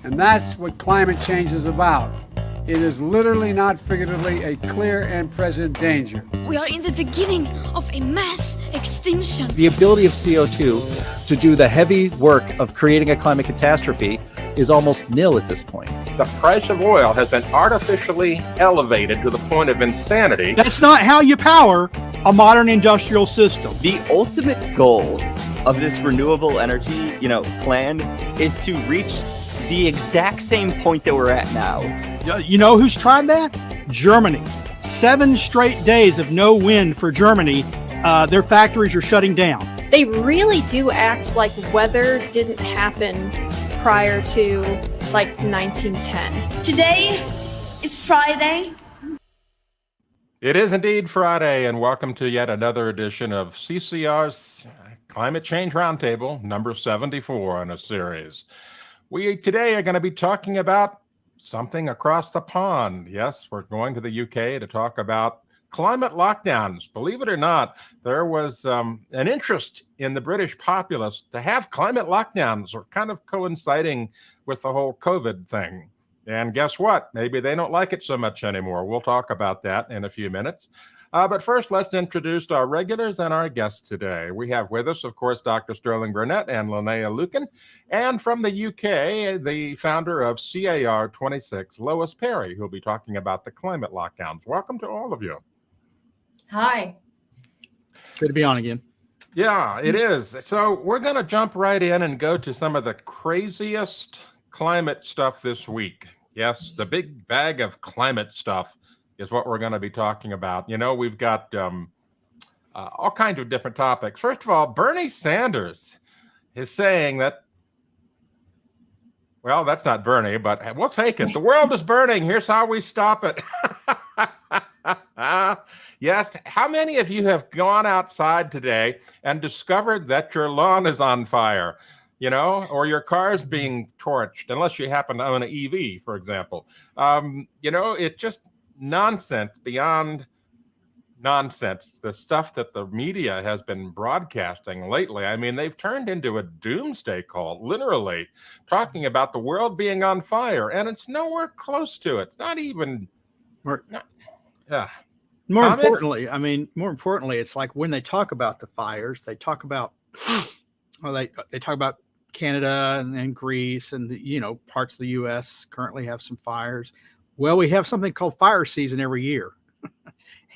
And that's what climate change is about. It is literally, not figuratively, a clear and present danger. We are in the beginning of a mass extinction. The ability of CO2 to do the heavy work of creating a climate catastrophe is almost nil at this point. The price of oil has been artificially elevated to the point of insanity. That's not how you power a modern industrial system. The ultimate goal of this renewable energy, plan is to reach the exact same point that we're at now. You know who's tried that? Germany. 7 straight days of no wind for Germany. Their factories are shutting down. They really do act like weather didn't happen prior to 1910. Today is Friday. It is indeed Friday, and welcome to yet another edition of CCR's Climate Change Roundtable, number 74 in a series. We today are going to be talking about something across the pond. Yes, we're going to the UK to talk about climate lockdowns. Believe it or not, there was an interest in the British populace to have climate lockdowns, or kind of coinciding with the whole COVID thing. And guess what? Maybe they don't like it so much anymore. We'll talk about that in a few minutes. But first, let's introduce our regulars and our guests today. We have with us, of course, Dr. Sterling Burnett and Linnea Lucan. And from the UK, the founder of CAR 26, Lois Perry, who'll be talking about the climate lockdowns. Welcome to all of you. Hi. Good to be on again. Yeah, it is. So we're going to jump right in and go to some of the craziest climate stuff this week. Yes, the big bag of climate stuff is what we're going to be talking about. We've got all kinds of different topics. First of all, Bernie Sanders is saying that, well, that's not Bernie, but we'll take it. The world is burning. Here's how we stop it. Yes. How many of you have gone outside today and discovered that your lawn is on fire? Or your car's being torched, unless you happen to own an EV, for example. It's just nonsense beyond nonsense, the stuff that the media has been broadcasting lately. I mean, they've turned into a doomsday call, literally, talking about the world being on fire, and it's nowhere close to it. It's not even... More importantly, it's like when they talk about the fires, they talk about... they talk about Canada and Greece and parts of the U.S. currently have some fires. Well, we have something called fire season every year,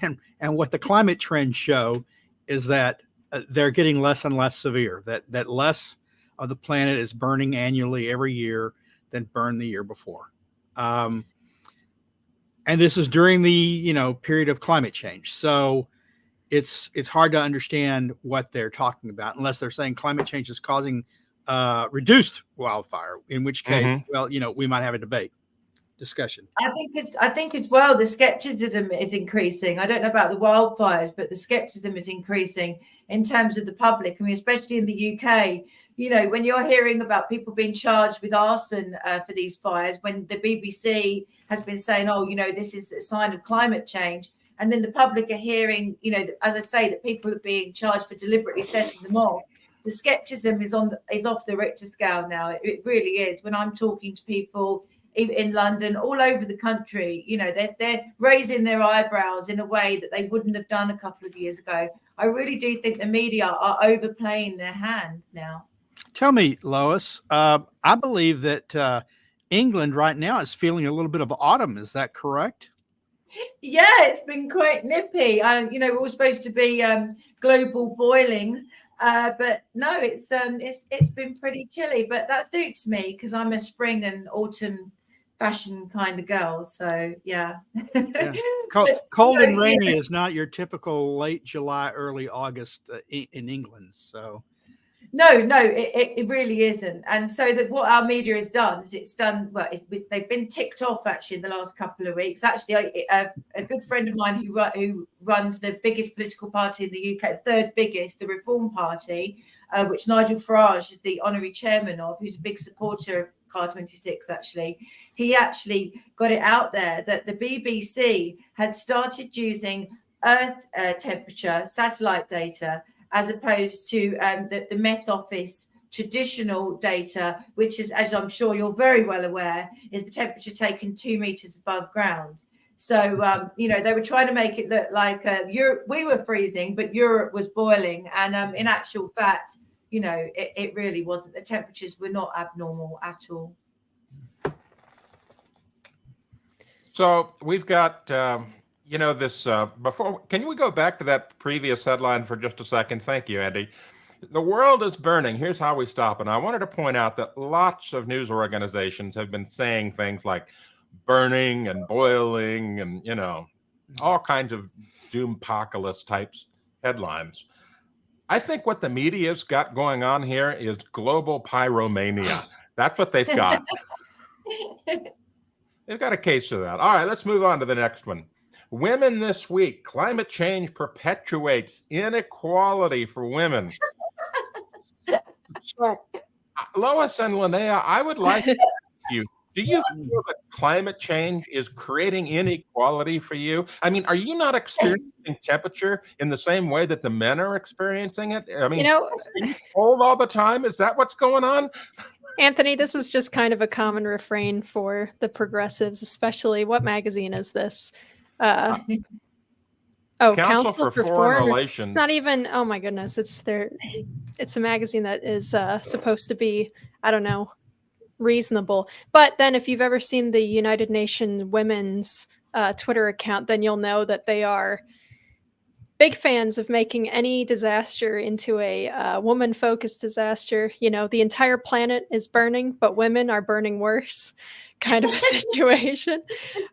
and what the climate trends show is that they're getting less and less severe. That less of the planet is burning annually every year than burned the year before, and this is during the period of climate change. So it's hard to understand what they're talking about unless they're saying climate change is causing reduced wildfire, in which case, we might have a discussion. I think as well, the skepticism is increasing. I don't know about the wildfires, but the skepticism is increasing in terms of the public. I mean, especially in the UK, when you're hearing about people being charged with arson for these fires, when the BBC has been saying, this is a sign of climate change. And then the public are hearing, as I say, that people are being charged for deliberately setting them off. The skepticism is off the Richter scale now. It really is. When I'm talking to people in London, all over the country, they're raising their eyebrows in a way that they wouldn't have done a couple of years ago. I really do think the media are overplaying their hand now. Tell me, Lois, I believe that England right now is feeling a little bit of autumn. Is that correct? Yeah, it's been quite nippy. We're all supposed to be global boiling, but no, it's been pretty chilly. But that suits me because I'm a spring and autumn fashion kind of girl. So yeah. Cold and rainy is not your typical late July, early August in England. So. No, it really isn't. And so what our media has done is they've been ticked off actually in the last couple of weeks. Actually, a good friend of mine who runs the biggest political party in the UK, third biggest, the Reform Party, which Nigel Farage is the honorary chairman of, who's a big supporter of CAR 26 actually. He actually got it out there that the BBC had started using Earth temperature satellite data as opposed to the Met Office traditional data, which is, as I'm sure you're very well aware, is the temperature taken 2 meters above ground. So, they were trying to make it look like Europe, we were freezing, but Europe was boiling. And in actual fact, it really wasn't. The temperatures were not abnormal at all. So we've got, this before. Can we go back to that previous headline for just a second? Thank you, Andy. The world is burning. Here's how we stop. And I wanted to point out that lots of news organizations have been saying things like burning and boiling and, all kinds of doom-apocalypse types headlines. I think what the media's got going on here is global pyromania. That's what they've got. They've got a case of that. All right, let's move on to the next one. Women this week. Climate change perpetuates inequality for women. So, Lois and Linnea, I would like to ask you, do you feel that climate change is creating inequality for you? I mean, are you not experiencing temperature in the same way that the men are experiencing it? I mean, are you cold all the time? Is that what's going on? Anthony, this is just kind of a common refrain for the progressives, especially. What magazine is this? Council for Foreign Relations. It's not even, oh my goodness, it's a magazine that is supposed to be, I don't know, reasonable. But then if you've ever seen the United Nations Women's Twitter account, then you'll know that they are big fans of making any disaster into a woman-focused disaster. The entire planet is burning, but women are burning worse, kind of a situation.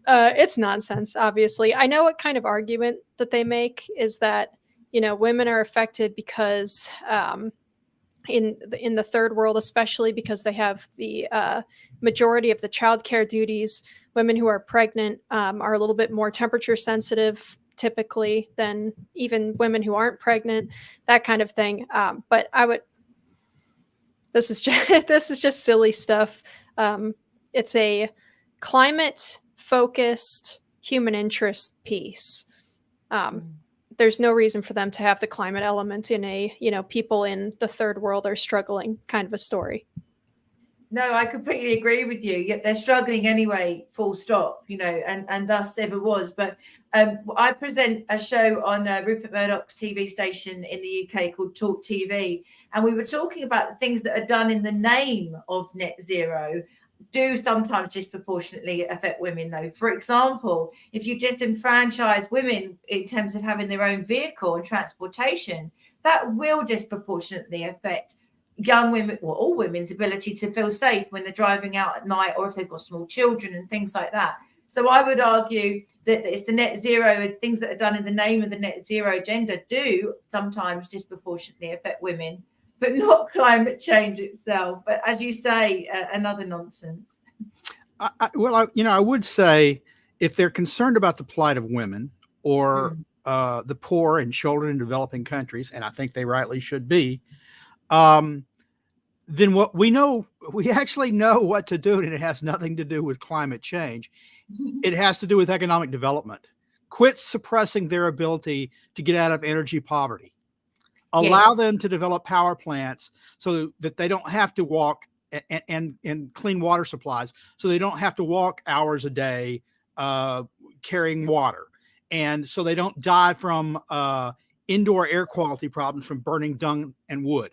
It's nonsense, obviously. I know what kind of argument that they make is that, women are affected because in the third world, especially because they have the majority of the childcare duties. Women who are pregnant are a little bit more temperature sensitive typically than even women who aren't pregnant, that kind of thing. But this is just silly stuff. It's a climate focused human interest piece. There's no reason for them to have the climate element in a, people in the third world are struggling kind of a story. No, I completely agree with you. Yet they're struggling anyway, full stop, and thus ever was. But I present a show on Rupert Murdoch's TV station in the UK called Talk TV. And we were talking about the things that are done in the name of net zero do sometimes disproportionately affect women, though. For example, if you disenfranchise women in terms of having their own vehicle and transportation, that will disproportionately affect young women, or all women's ability to feel safe when they're driving out at night, or if they've got small children and things like that. So I would argue that it's the net zero, things that are done in the name of the net zero agenda do sometimes disproportionately affect women, but not climate change itself. But as you say, another nonsense. I would say if they're concerned about the plight of women or the poor and children in developing countries, and I think they rightly should be, then what we actually know what to do, and it has nothing to do with climate change. It has to do with economic development. Quit suppressing their ability to get out of energy poverty. Allow them to develop power plants so that they don't have to walk and clean water supplies, so they don't have to walk hours a day carrying water. And so they don't die from indoor air quality problems from burning dung and wood.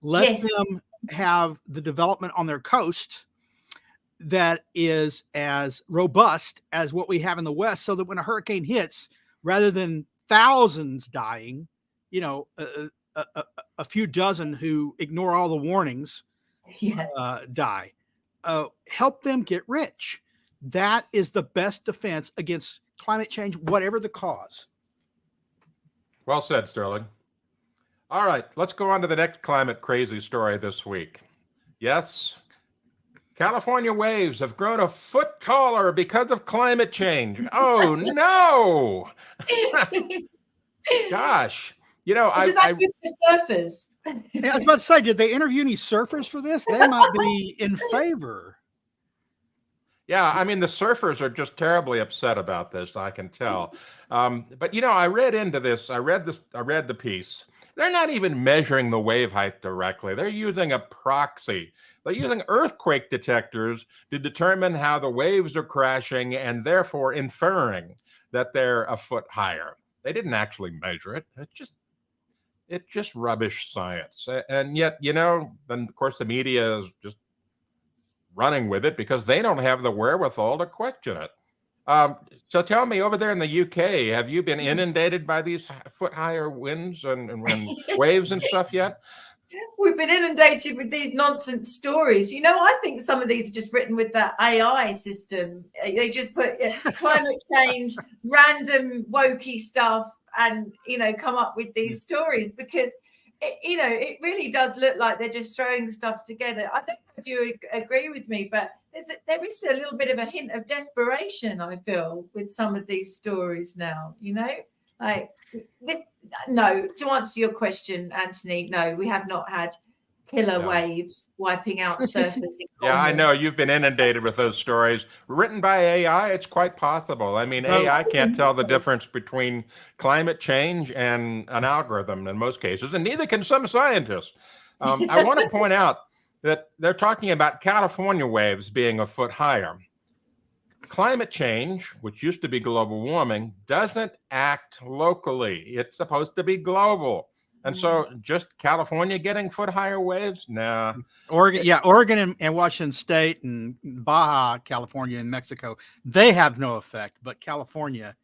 Let them have the development on their coast that is as robust as what we have in the West, so that when a hurricane hits, rather than thousands dying, a few dozen who ignore all the warnings die. Help them get rich. That is the best defense against climate change, whatever the cause. Well said, Sterling. All right, let's go on to the next climate crazy story this week. Yes, California waves have grown a foot taller because of climate change. Oh, no. Gosh. Isn't that good for surfers? I was about to say, did they interview any surfers for this? They might be in favor. Yeah, I mean, the surfers are just terribly upset about this, I can tell. But I read into this. I read the piece. They're not even measuring the wave height directly. They're using a proxy. They're using earthquake detectors to determine how the waves are crashing and therefore inferring that they're a foot higher. They didn't actually measure it. It's just rubbish science. And yet, then of course the media is just running with it because they don't have the wherewithal to question it. So tell me, over there in the UK, have you been inundated by these foot higher winds and waves and stuff yet? We've been inundated with these nonsense stories. I think some of these are just written with that AI system. They just put climate change, random wokey stuff, and come up with these stories because it really does look like they're just throwing stuff together. I don't know if you agree with me, but there is a little bit of a hint of desperation, I feel, with some of these stories now. Like this. No, to answer your question, Anthony, no, we have not had killer waves wiping out surface. Yeah, I know you've been inundated with those stories written by AI. It's quite possible. I mean, AI can't tell the difference between climate change and an algorithm in most cases, and neither can some scientists. I want to point out that they're talking about California waves being a foot higher. Climate change, which used to be global warming, doesn't act locally. It's supposed to be global. And so just California getting foot higher waves? Nah. Oregon and Washington State and Baja California and Mexico, they have no effect. But California,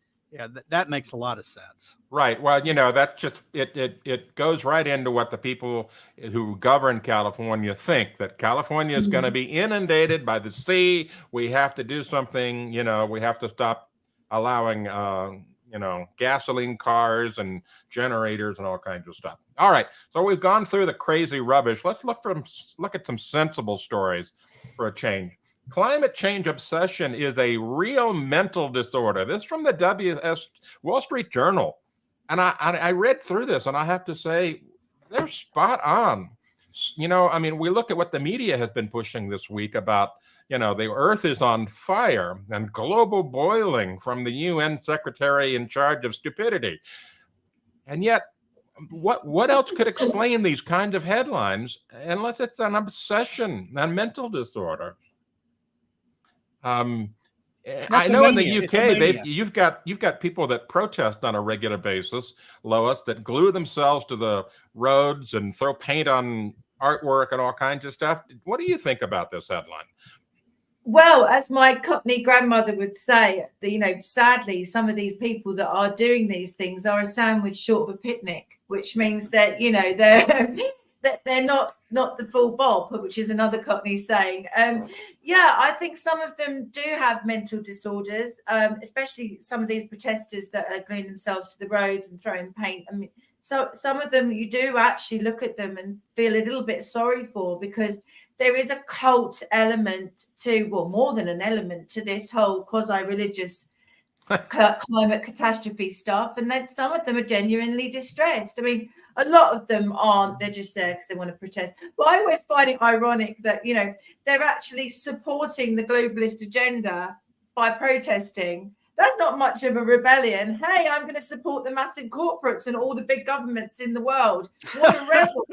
that makes a lot of sense. Right. Well, that's just it goes right into what the people who govern California think, that California is going to be inundated by the sea. We have to do something. We have to stop allowing gasoline cars and generators and all kinds of stuff. All right. So we've gone through the crazy rubbish. Let's look at some sensible stories for a change. Climate change obsession is a real mental disorder. This is from the Wall Street Journal. And I read through this, and I have to say, they're spot on. We look at what the media has been pushing this week about, the earth is on fire and global boiling from the UN secretary in charge of stupidity. And yet, what else could explain these kinds of headlines unless it's an obsession, a mental disorder? I know in the UK, you've got people that protest on a regular basis, Lois, that glue themselves to the roads and throw paint on artwork and all kinds of stuff. What do you think about this headline? Well, as my Cockney grandmother would say, sadly, some of these people that are doing these things are a sandwich short of a picnic, which means that they're not the full bob, which is another Cockney saying. I think some of them do have mental disorders, especially some of these protesters that are gluing themselves to the roads and throwing paint. I mean, so some of them you do actually look at them and feel a little bit sorry for, because there is a cult element more than an element to this whole quasi-religious climate catastrophe stuff. And then some of them are genuinely distressed. I mean, a lot of them aren't. They're just there because they want to protest. But I always find it ironic that, they're actually supporting the globalist agenda by protesting. That's not much of a rebellion. Hey, I'm going to support the massive corporates and all the big governments in the world. What a rebel.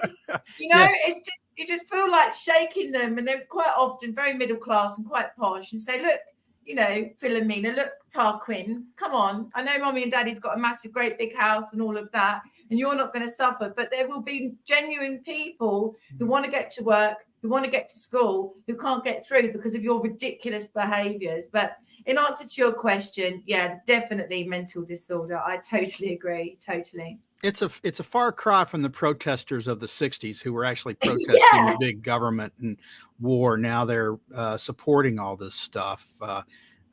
It's just, you just feel like shaking them. And they're quite often very middle class and quite posh, and say, look, Philomena, look, Tarquin, come on. I know mommy and daddy's got a massive, great big house and all of that, and you're not going to suffer. But there will be genuine people who want to get to work, who want to get to school, who can't get through because of your ridiculous behaviors. But in answer to your question, definitely mental disorder. I totally agree. Totally. It's a far cry from the protesters of the 60s who were actually protesting the big government and war. Now they're supporting all this stuff.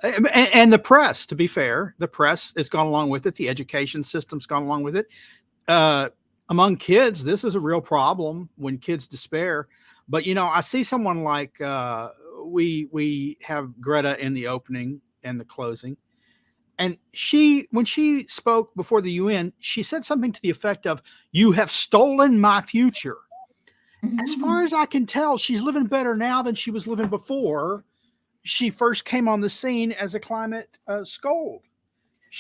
And the press, to be fair, the press has gone along with it. The education system's gone along with it. Among kids, this is a real problem when kids despair. But, I see someone like we have Greta in the opening and the closing. And when she spoke before the UN, she said something to the effect of, "You have stolen my future." Mm-hmm. As far as I can tell, she's living better now than she was living before she first came on the scene as a climate scold.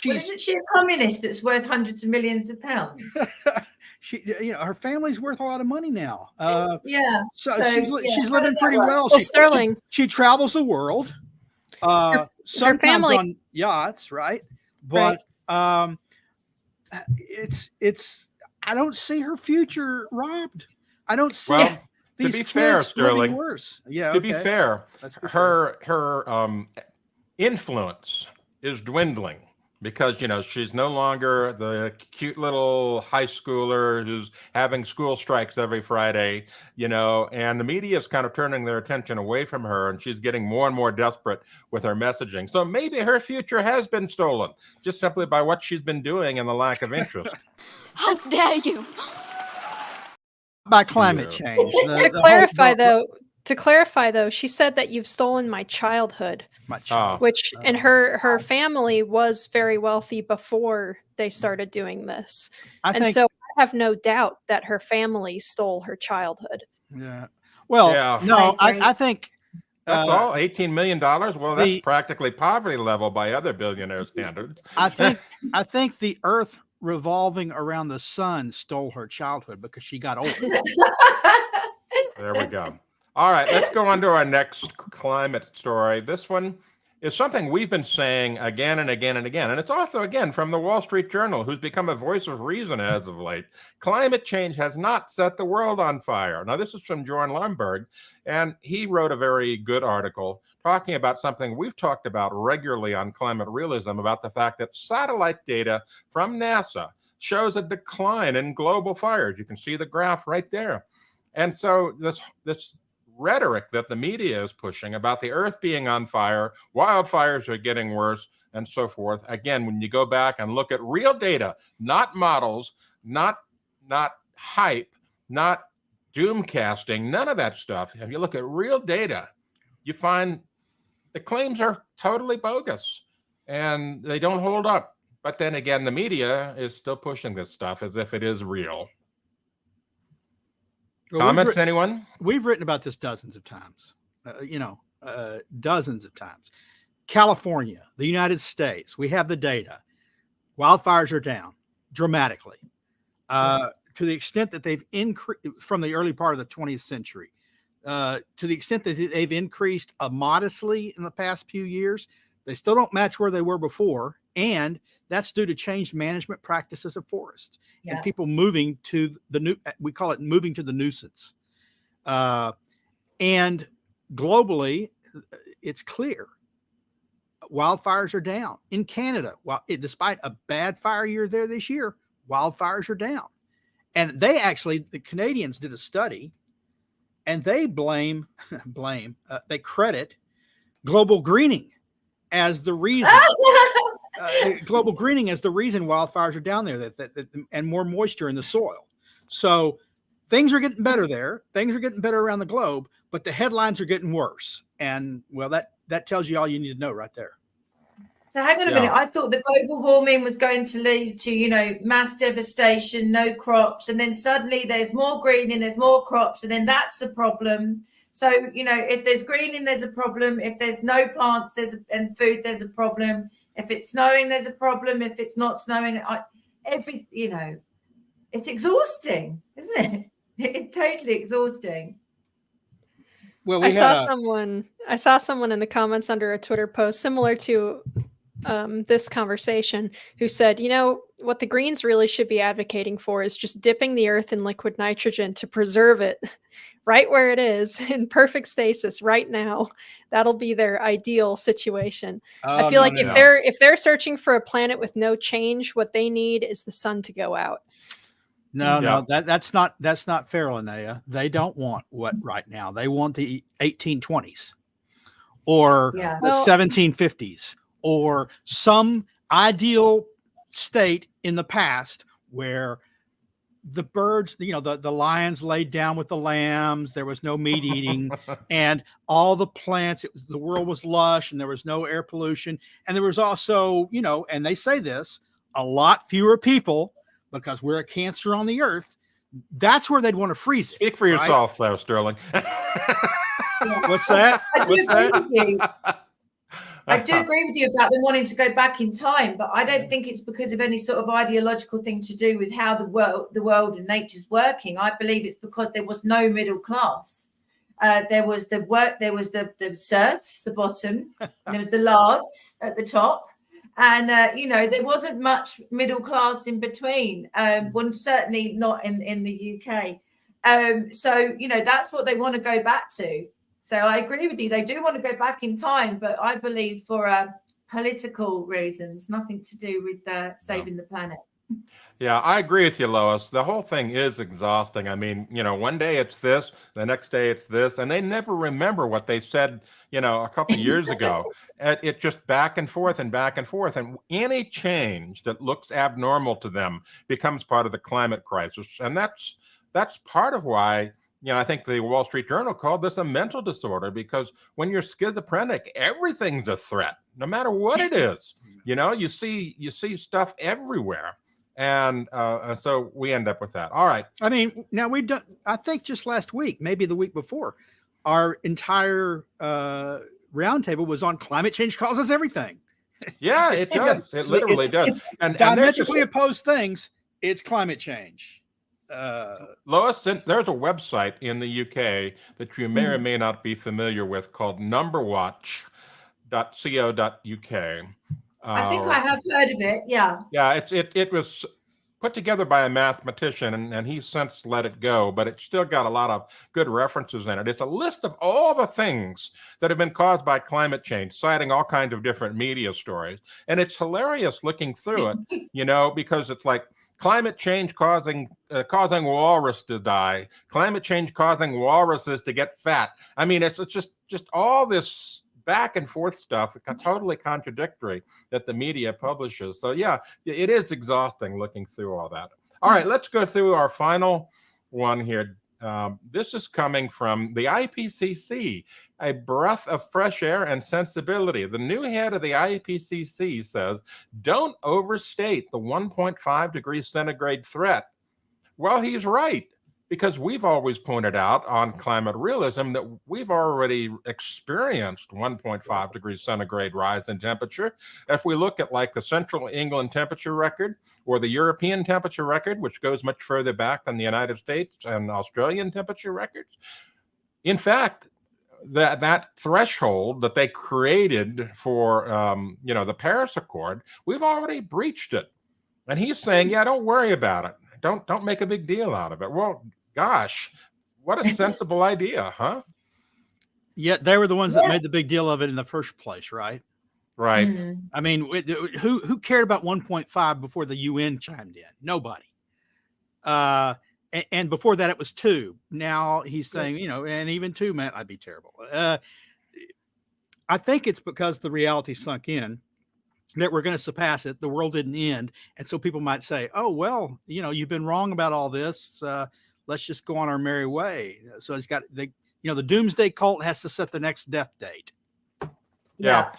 Isn't she a communist that's worth hundreds of millions of pounds? her family's worth a lot of money now. Yeah. So So, she's yeah, she's how living does that pretty work? well. Well, Sterling, She travels the world. Sometimes family- on yachts, right? But it's I don't see her future robbed. I don't see Well, these to be kids fair, living Sterling, worse. Yeah. to be fair, That's for sure. her influence is dwindling because she's no longer the cute little high schooler who's having school strikes every Friday, and the media is kind of turning their attention away from her, and she's getting more and more desperate with her messaging. So maybe her future has been stolen just simply by what she's been doing and the lack of interest. How dare you? By climate change. To clarify though, she said that you've stolen my childhood, which and her family was very wealthy before they started doing this. So I have no doubt that her family stole her childhood. Yeah. Well, Yeah. no, I think that's all $18 million. Well, that's practically poverty level by other billionaire standards. I think the Earth revolving around the sun stole her childhood because she got older. There we go. All right, let's go on to our next climate story. This one is something we've been saying again and again and again. And it's also, again, from the Wall Street Journal, who's become a voice of reason as of late. Climate change has not set the world on fire. Now, this is from Jorn Lomberg, and he wrote a very good article talking about something we've talked about regularly on Climate Realism, about the fact that satellite data from NASA shows a decline in global fires. You can see the graph right there. And so this rhetoric that the media is pushing about the Earth being on fire, wildfires are getting worse, and so forth. Again, when you go back and look at real data, not models, not hype, not doom casting, none of that stuff. If you look at real data, you find the claims are totally bogus and they don't hold up. But then again, the media is still pushing this stuff as if it is real. Well, Comments, anyone? We've written about this dozens of times, dozens of times. California, the United States, we have the data. Wildfires are down dramatically to the extent that they've increased from the early part of the 20th century, to the extent that they've increased modestly in the past few years. They still don't match where they were before. And that's due to changed management practices of forests and people moving to we call it moving to the nuisance. And globally, it's clear wildfires are down in Canada. Despite a bad fire year there this year, wildfires are down. And the Canadians did a study and they they credit global greening as the reason. Global greening as the reason wildfires are down there, that and more moisture in the soil. So things are getting better there. Things are getting better around the globe, but the headlines are getting worse. And well, that tells you all you need to know right there. So hang on a minute. I thought the global warming was going to lead to, mass devastation, no crops, and then suddenly there's more greening, there's more crops, and then that's a problem. So, if there's greening, there's a problem. If there's no plants and food, there's a problem. If it's snowing, there's a problem. If it's not snowing, it's exhausting, isn't it? It's totally exhausting. Well, I saw someone in the comments under a Twitter post similar to this conversation who said, what the Greens really should be advocating for is just dipping the earth in liquid nitrogen to preserve it right where it is in perfect stasis right now. That'll be their ideal situation. I feel if they're searching for a planet with no change, what they need is the sun to go out. No, that's not fair, Linnea. They don't want what right now. They want the 1820s or the 1750s or some ideal state in the past where the birds, the lions laid down with the lambs. There was no meat eating, and all the plants. The world was lush, and there was no air pollution, and there was also, and they say this, a lot fewer people because we're a cancer on the earth. That's where they'd want to freeze it. Speak for yourself, there, Sterling. What's that? I do agree with you. I do agree with you about them wanting to go back in time, but I don't think it's because of any sort of ideological thing to do with how the world and nature's working. I believe it's because there was no middle class. There was the serfs, the bottom, and there was the lards at the top. And, there wasn't much middle class in between. Well, certainly not in the UK. So, that's what they want to go back to. So I agree with you. They do want to go back in time, but I believe for political reasons, nothing to do with saving the planet. Yeah, I agree with you, Lois. The whole thing is exhausting. I mean, one day it's this, the next day it's this, and they never remember what they said, a couple of years ago. It just back and forth and back and forth. And any change that looks abnormal to them becomes part of the climate crisis. And that's part of why, I think the Wall Street Journal called this a mental disorder, because when you're schizophrenic, everything's a threat, no matter what it is. You see stuff everywhere. And so we end up with that. All right. I mean, now we've done, I think just last week, maybe the week before, our entire roundtable was on climate change causes everything. Yeah, it does. It literally does. And diametrically opposed things, it's climate change. Lois, there's a website in the UK that you may or may not be familiar with called numberwatch.co.uk. I think I have heard of it. Yeah. Yeah, it was put together by a mathematician, and he's since let it go, but it's still got a lot of good references in it. It's a list of all the things that have been caused by climate change, citing all kinds of different media stories. And it's hilarious looking through it, because it's like climate change causing walrus to die, climate change causing walruses to get fat. I mean, it's just all this back and forth stuff, totally contradictory, that the media publishes. So yeah, it is exhausting looking through all that. All right, let's go through our final one here. This is coming from the IPCC, a breath of fresh air and sensibility. The new head of the IPCC says, don't overstate the 1.5 degrees centigrade threat. Well, he's right, because we've always pointed out on climate realism that we've already experienced 1.5 degrees centigrade rise in temperature. If we look at like the Central England temperature record or the European temperature record, which goes much further back than the United States and Australian temperature records, in fact, that threshold that they created for the Paris Accord, we've already breached it. And he's saying, yeah, don't worry about it. Don't make a big deal out of it. Well, gosh, what a sensible idea, huh? Yeah, they were the ones that made the big deal of it in the first place, right? Right. Mm-hmm. I mean, who cared about 1.5 before the UN chimed in? Nobody. And before that, it was 2. Now he's saying, and even 2 might not be terrible. I think it's because the reality sunk in that we're going to surpass it. The world didn't end. And so people might say, oh, well, you've been wrong about all this. Let's just go on our merry way. So it's got the Doomsday cult has to set the next death date. Yeah.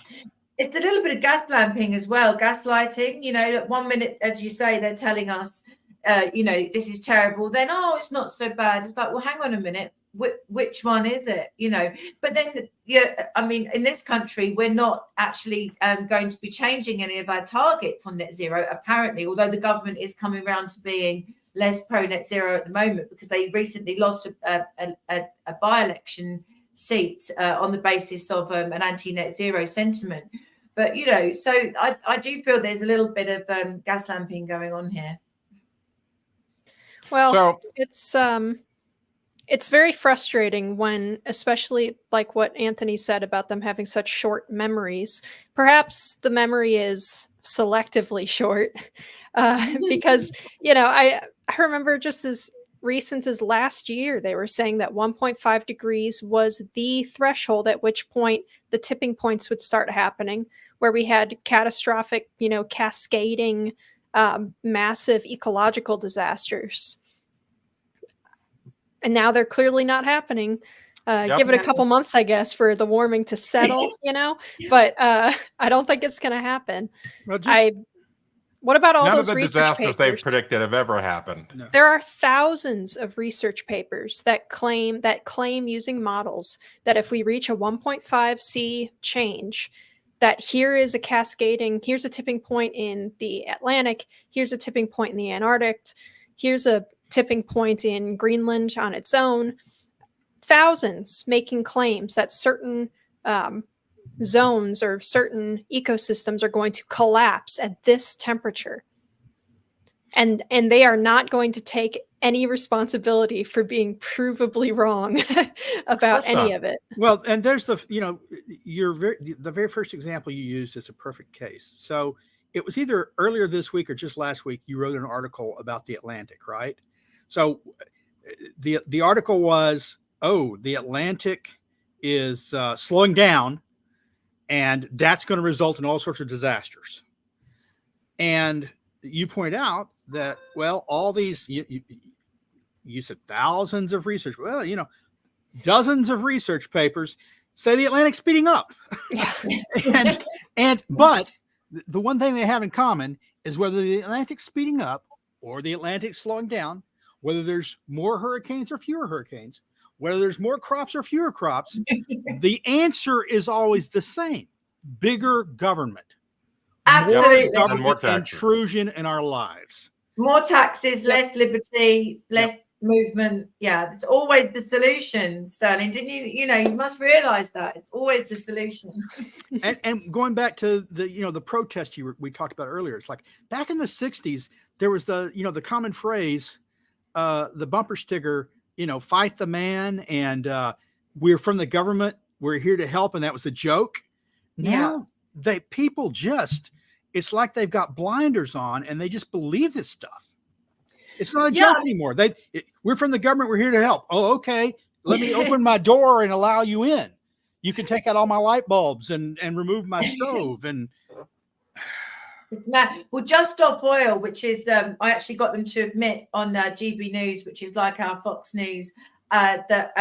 It's a little bit of gaslighting as well. Gaslighting, 1 minute, as you say, they're telling us, this is terrible. Then, oh, it's not so bad. It's like, well, hang on a minute. Which one is it? But then, in this country, we're not actually going to be changing any of our targets on net zero, apparently, although the government is coming around to being less pro net zero at the moment, because they recently lost a by-election seat on the basis of an anti-net zero sentiment. But, so I do feel there's a little bit of gas lamping going on here. Well, it's very frustrating when, especially like what Anthony said about them having such short memories. Perhaps the memory is selectively short because, I remember just as recent as last year, they were saying that 1.5 degrees was the threshold at which point the tipping points would start happening, where we had catastrophic, cascading, massive ecological disasters. And now they're clearly not happening. Give it a couple months, I guess, for the warming to settle, but I don't think it's going to happen. Well, what about all none those of the research disasters papers they've predicted have ever happened? No. There are thousands of research papers that claim using models that if we reach a 1.5 C change, that here's a tipping point in the Atlantic, here's a tipping point in the Antarctic, here's a tipping point in Greenland on its own. Thousands making claims that certain zones or certain ecosystems are going to collapse at this temperature. And they are not going to take any responsibility for being provably wrong about any of it. Well, and there's the very first example you used is a perfect case. So it was either earlier this week or just last week you wrote an article about the Atlantic, right? So the article was, the Atlantic is slowing down, and that's going to result in all sorts of disasters. And you point out that, well, all these, you said thousands of research, well, dozens of research papers say the Atlantic's speeding up. Yeah. But the one thing they have in common is whether the Atlantic's speeding up or the Atlantic's slowing down, whether there's more hurricanes or fewer hurricanes, whether there's more crops or fewer crops, the answer is always the same: bigger government. Absolutely. More government more taxes. intrusion in our lives. More taxes, less liberty, less movement. Yeah, it's always the solution, Sterling. Didn't you? You must realize that it's always the solution. and going back to the protest we talked about earlier, it's like back in the 60s, there was the common phrase, the bumper sticker, fight the man, and we're from the government, we're here to help, and that was a joke. Now people it's like they've got blinders on and they just believe this stuff. It's not a joke anymore. We're from the government, we're here to help. Oh, okay. Let me open my door and allow you in. You can take out all my light bulbs and remove my stove. And well, Just Stop Oil, which is I actually got them to admit on GB News, which is like our Fox News, that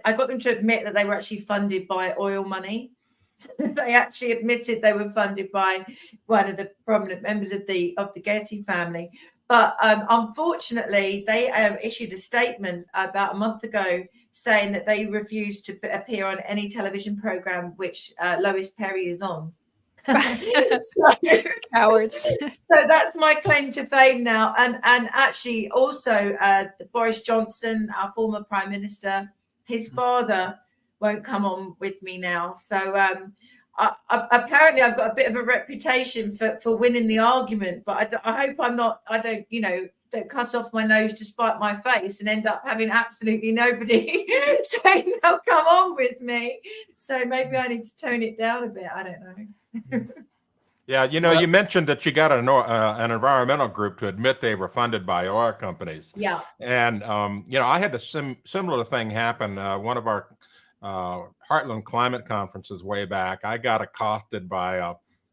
I got them to admit that they were actually funded by oil money. They actually admitted they were funded by one of the prominent members of the Getty family. But unfortunately, they issued a statement about a month ago saying that they refused to appear on any television program which Lois Perry is on. Cowards. So that's my claim to fame now. And actually also Boris Johnson, our former prime minister, his father won't come on with me now. So apparently I've got a bit of a reputation for winning the argument, but I hope I don't cut off my nose to spite my face and end up having absolutely nobody saying they'll come on with me. So maybe I need to tone it down a bit. I don't know. Yeah, you mentioned that you got an environmental group to admit they were funded by oil companies. Yeah. And, I had a similar thing happen. One of our Heartland climate conferences way back, I got accosted by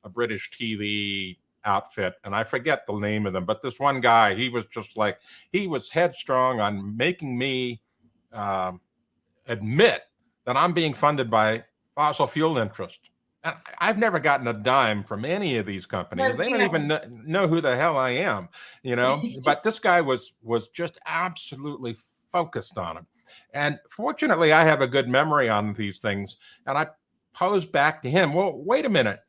a British TV outfit, and I forget the name of them, but this one guy, he was headstrong on making me admit that I'm being funded by fossil fuel interest. And I've never gotten a dime from any of these companies. They don't even know who the hell I am, but this guy was just absolutely focused on it. And fortunately, I have a good memory on these things. And I posed back to him, well, wait a minute.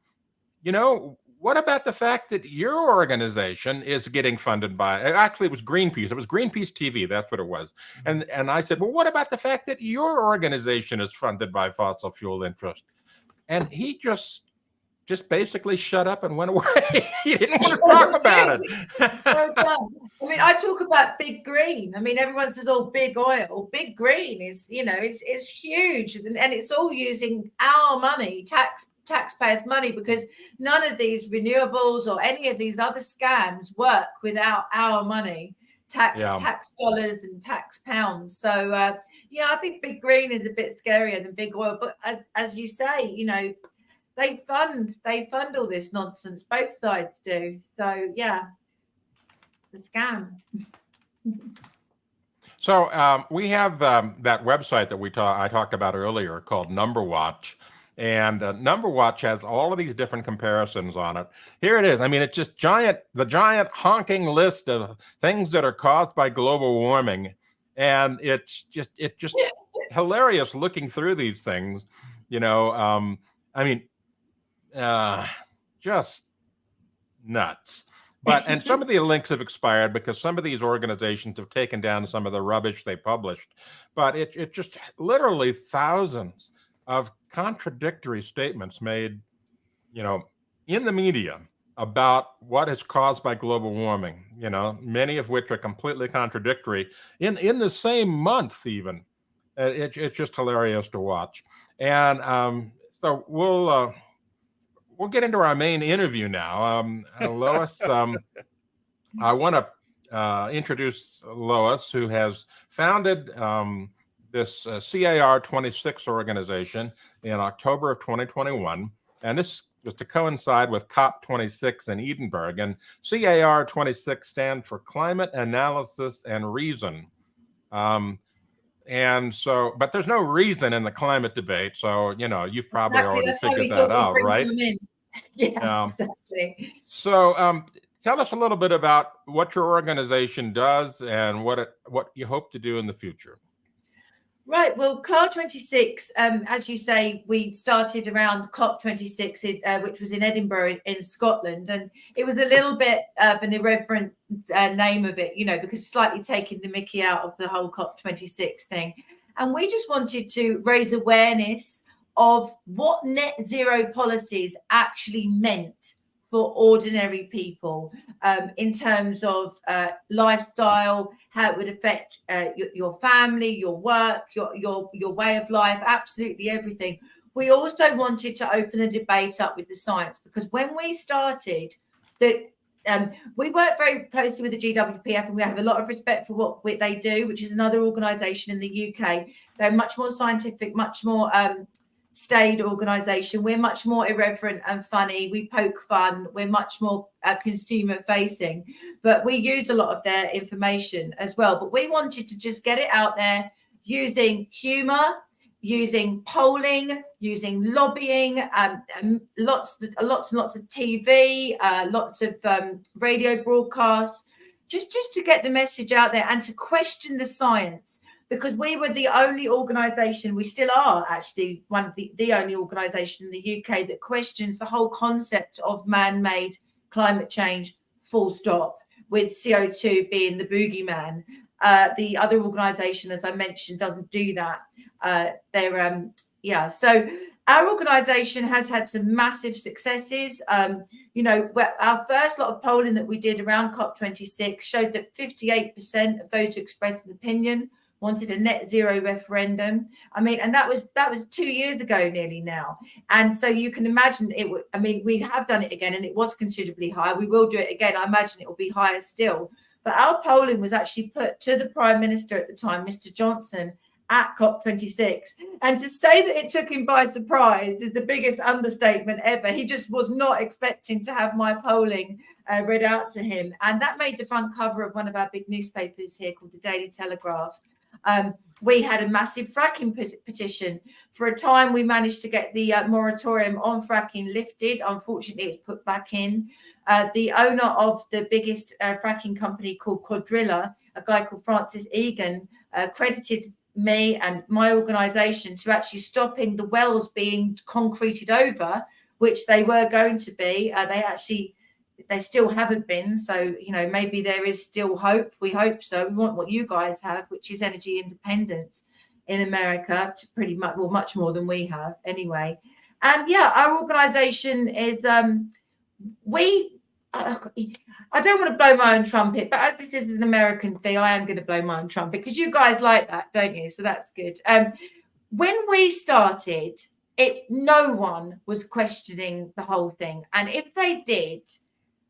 What about the fact that your organization is getting funded by, actually it was Greenpeace. It was Greenpeace TV. That's what it was. And I said, well, what about the fact that your organization is funded by fossil fuel interest? And he just basically shut up and went away. He didn't want to talk about it. Well done. I talk about big green. Everyone says, oh, big oil. Big green is, it's huge. And it's all using our money, taxpayers' money, because none of these renewables or any of these other scams work without our money, tax dollars and tax pounds. So, I think big green is a bit scarier than big oil. But as you say, they fund all this nonsense. Both sides do. So it's a scam. So we have that website that I talked about earlier called Number Watch, and Number Watch has all of these different comparisons on it. Here it is. It's just the giant honking list of things that are caused by global warming, and it's just just nuts. And some of the links have expired because some of these organizations have taken down some of the rubbish they published. But it just literally thousands of contradictory statements made, in the media about what is caused by global warming, many of which are completely contradictory in the same month even. It's just hilarious to watch. And so we'll get into our main interview now. Lois, I want to introduce Lois, who has founded this CAR 26 organization in October of 2021. And this was to coincide with COP26 in Edinburgh. And CAR 26 stands for Climate Analysis and Reason. And so, but there's no reason in the climate debate. So, you've probably already figured that out, right? Yeah, exactly. So tell us a little bit about what your organization does and what you hope to do in the future. Right. Well, COP26, as you say, we started around COP26, which was in Edinburgh in Scotland. And it was a little bit of an irreverent name of it, because it's slightly taking the mickey out of the whole COP26 thing. And we just wanted to raise awareness of what net zero policies actually meant for ordinary people in terms of lifestyle, how it would affect your family, your work, your way of life, absolutely everything. We also wanted to open the debate up with the science, because when we started, we work very closely with the GWPF, and we have a lot of respect for what they do, which is another organisation in the UK. They're much more scientific, much more staid organization. We're much more irreverent and funny. We poke fun. We're much more consumer facing, but we use a lot of their information as well. But we wanted to just get it out there using humor, using polling, using lobbying, lots and lots of TV, lots of radio broadcasts, just to get the message out there and to question the science. Because we were the only organisation, we still are actually one of the only organisation in the UK that questions the whole concept of man-made climate change, full stop, with CO2 being the boogeyman. The other organisation, as I mentioned, doesn't do that. So our organisation has had some massive successes. Our first lot of polling that we did around COP26 showed that 58% of those who expressed an opinion wanted a net zero referendum. And that was 2 years ago nearly now. And so you can imagine we have done it again, and it was considerably higher. We will do it again. I imagine it will be higher still. But our polling was actually put to the Prime Minister at the time, Mr. Johnson, at COP26. And to say that it took him by surprise is the biggest understatement ever. He just was not expecting to have my polling read out to him. And that made the front cover of one of our big newspapers here called the Daily Telegraph. We had a massive fracking petition. For a time, we managed to get the moratorium on fracking lifted. Unfortunately, it was put back in. The owner of the biggest fracking company called Quadrilla, a guy called Francis Egan, credited me and my organisation to actually stopping the wells being concreted over, which they were going to be. They still haven't been. So, maybe there is still hope. We hope so. We want what you guys have, which is energy independence in America, to pretty much, well, much more than we have anyway. And our organisation is, I don't want to blow my own trumpet, but as this is an American thing, I am going to blow my own trumpet because you guys like that, don't you? So that's good. When we started, no one was questioning the whole thing. And if they did,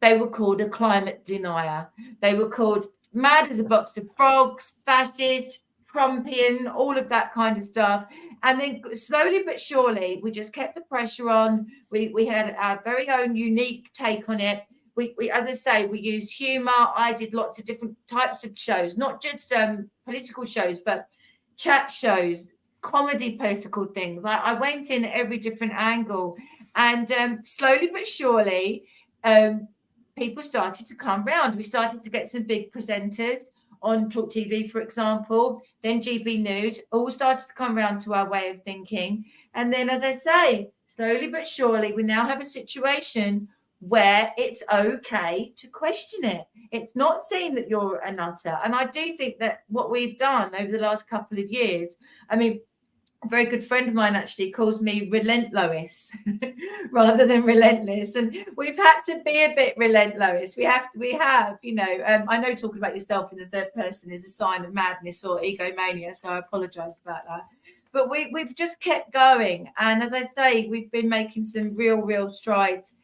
they were called a climate denier. They were called mad as a box of frogs, fascist, Trumpian, all of that kind of stuff. And then slowly but surely, we just kept the pressure on. We had our very own unique take on it. We, as I say, we use humor. I did lots of different types of shows, not just political shows, but chat shows, comedy political things. I went in at every different angle. And slowly but surely, people started to come round. We started to get some big presenters on Talk TV, for example, then GB News, all started to come around to our way of thinking. And then, as I say, slowly but surely, we now have a situation where it's okay to question it. It's not saying that you're a nutter. And I do think that what we've done over the last couple of years, I mean, a very good friend of mine actually calls me relentless rather than relentless. And we've had to be a bit relentless. We have, I know talking about yourself in the third person is a sign of madness or egomania, so I apologize about that. But we've just kept going. And as I say, we've been making some real strides.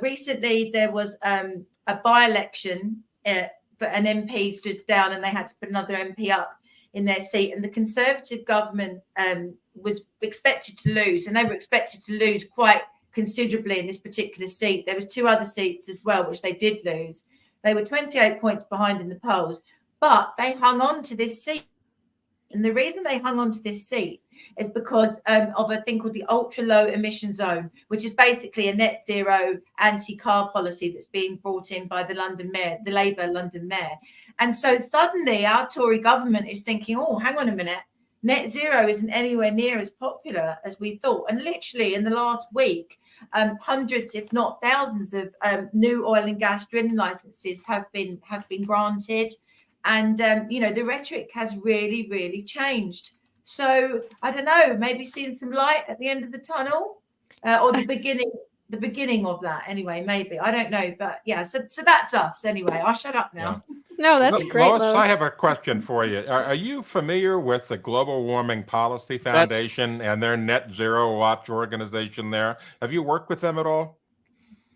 Recently, there was a by-election for an MP stood down and they had to put another MP up in their seat. And the Conservative government was expected to lose, and they were expected to lose quite considerably in this particular seat. There was 2 other seats as well, which they did lose. They were 28 points behind in the polls, but they hung on to this seat. And the reason they hung on to this seat is because of a thing called the ultra low emission zone, which is basically a net zero anti-car policy that's being brought in by the London mayor, the Labour London mayor. And so suddenly our Tory government is thinking, oh, hang on a minute, net zero isn't anywhere near as popular as we thought. And literally in the last week, hundreds, if not thousands of new oil and gas drilling licenses have been granted. And, the rhetoric has really changed. So I don't know, maybe seeing some light at the end of the tunnel or the beginning of that anyway, maybe. I don't know. But yeah, so that's us anyway. I'll shut up now. Yeah. No, that's great. Lois, I have a question for you. Are you familiar with the Global Warming Policy Foundation and their Net Zero Watch organization there? Have you worked with them at all?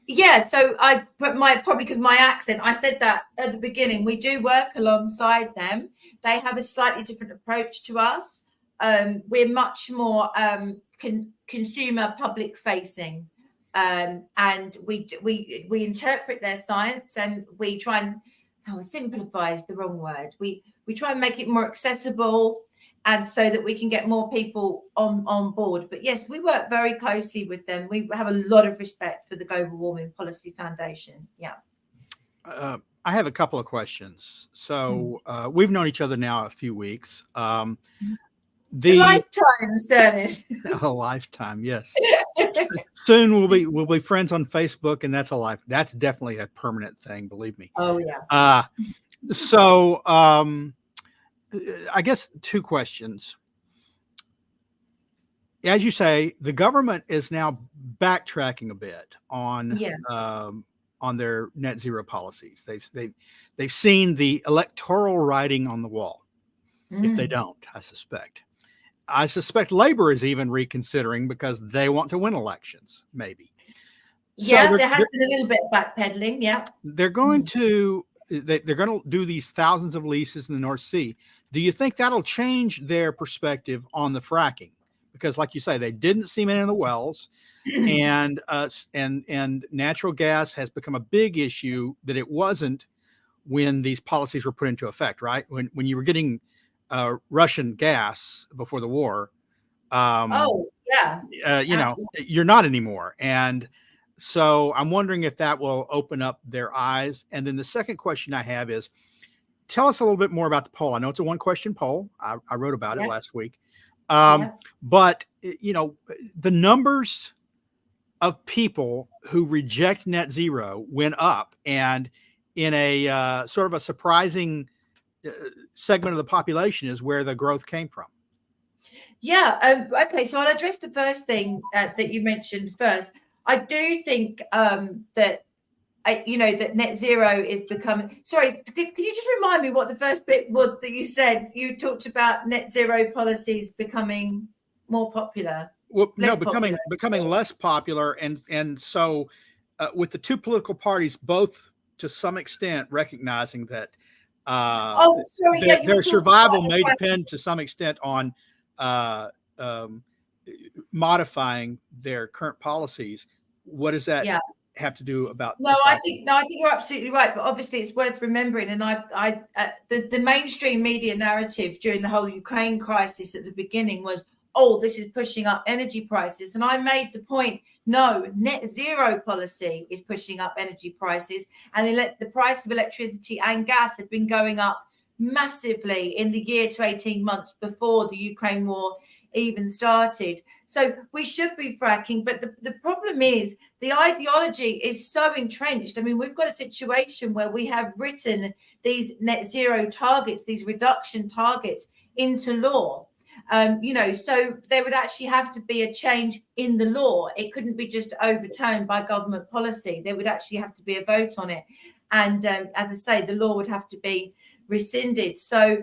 Yeah, so probably because my accent, I said that at the beginning. We do work alongside them. They have a slightly different approach to us. We're much more consumer public facing, and we interpret their science, and we try and simplify is the wrong word. We try and make it more accessible, and so that we can get more people on board. But yes, we work very closely with them. We have a lot of respect for the Global Warming Policy Foundation. Yeah. I have a couple of questions. So we've known each other now a few weeks. It's a lifetime, Sterling. A lifetime, yes. Soon we'll be friends on Facebook, and that's definitely a permanent thing, believe me. Oh yeah. So I guess 2 questions. As you say, the government is now backtracking a bit on their net zero policies. They've seen the electoral writing on the wall. If they don't, I suspect Labor is even reconsidering because they want to win elections, maybe. Yeah, so there has been a little bit of backpedaling. Yeah, they're going to do these thousands of leases in the North Sea. Do you think that'll change their perspective on the fracking? Because, like you say, they didn't see many of the wells, and natural gas has become a big issue that it wasn't when these policies were put into effect. Right, when you were getting Russian gas before the war. You're not anymore. And so I'm wondering if that will open up their eyes. And then the second question I have is, tell us a little bit more about the poll. I know it's a 1-question poll. I wrote about it last week. But, the numbers of people who reject net zero went up, and in a sort of a surprising segment of the population is where the growth came from. Yeah. Okay. So I'll address the first thing that you mentioned first. I do think that net zero is becoming. Sorry, can you just remind me what the first bit was that you said? You talked about net zero policies becoming more popular. Well, becoming less popular, and so with the 2 political parties both to some extent recognizing that. Their survival may depend to some extent on modifying their current policies. What does that have to do about? I think you're absolutely right. But obviously, it's worth remembering. And the mainstream media narrative during the whole Ukraine crisis at the beginning was, oh, this is pushing up energy prices. And I made the point, no, net zero policy is pushing up energy prices. And the price of electricity and gas had been going up massively in the year to 18 months before the Ukraine war even started. So we should be fracking, but the problem is the ideology is so entrenched. I mean, we've got a situation where we have written these net zero targets, these reduction targets into law. So there would actually have to be a change in the law. It couldn't be just overturned by government policy. There would actually have to be a vote on it. And as I say, the law would have to be rescinded. So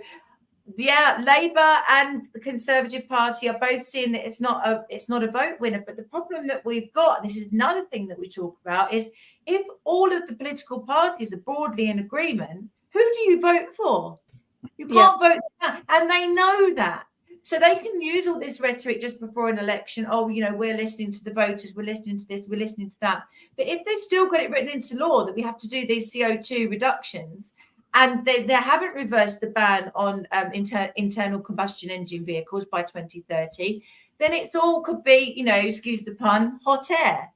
yeah, Labour and the Conservative Party are both seeing that it's not a vote winner. But the problem that we've got, and this is another thing that we talk about, is if all of the political parties are broadly in agreement, who do you vote for? You can't vote for that. And they know that. So they can use all this rhetoric just before an election. Oh, we're listening to the voters. We're listening to this. We're listening to that. But if they've still got it written into law that we have to do these CO2 reductions, and they haven't reversed the ban on internal combustion engine vehicles by 2030, then it's all could be, excuse the pun, hot air.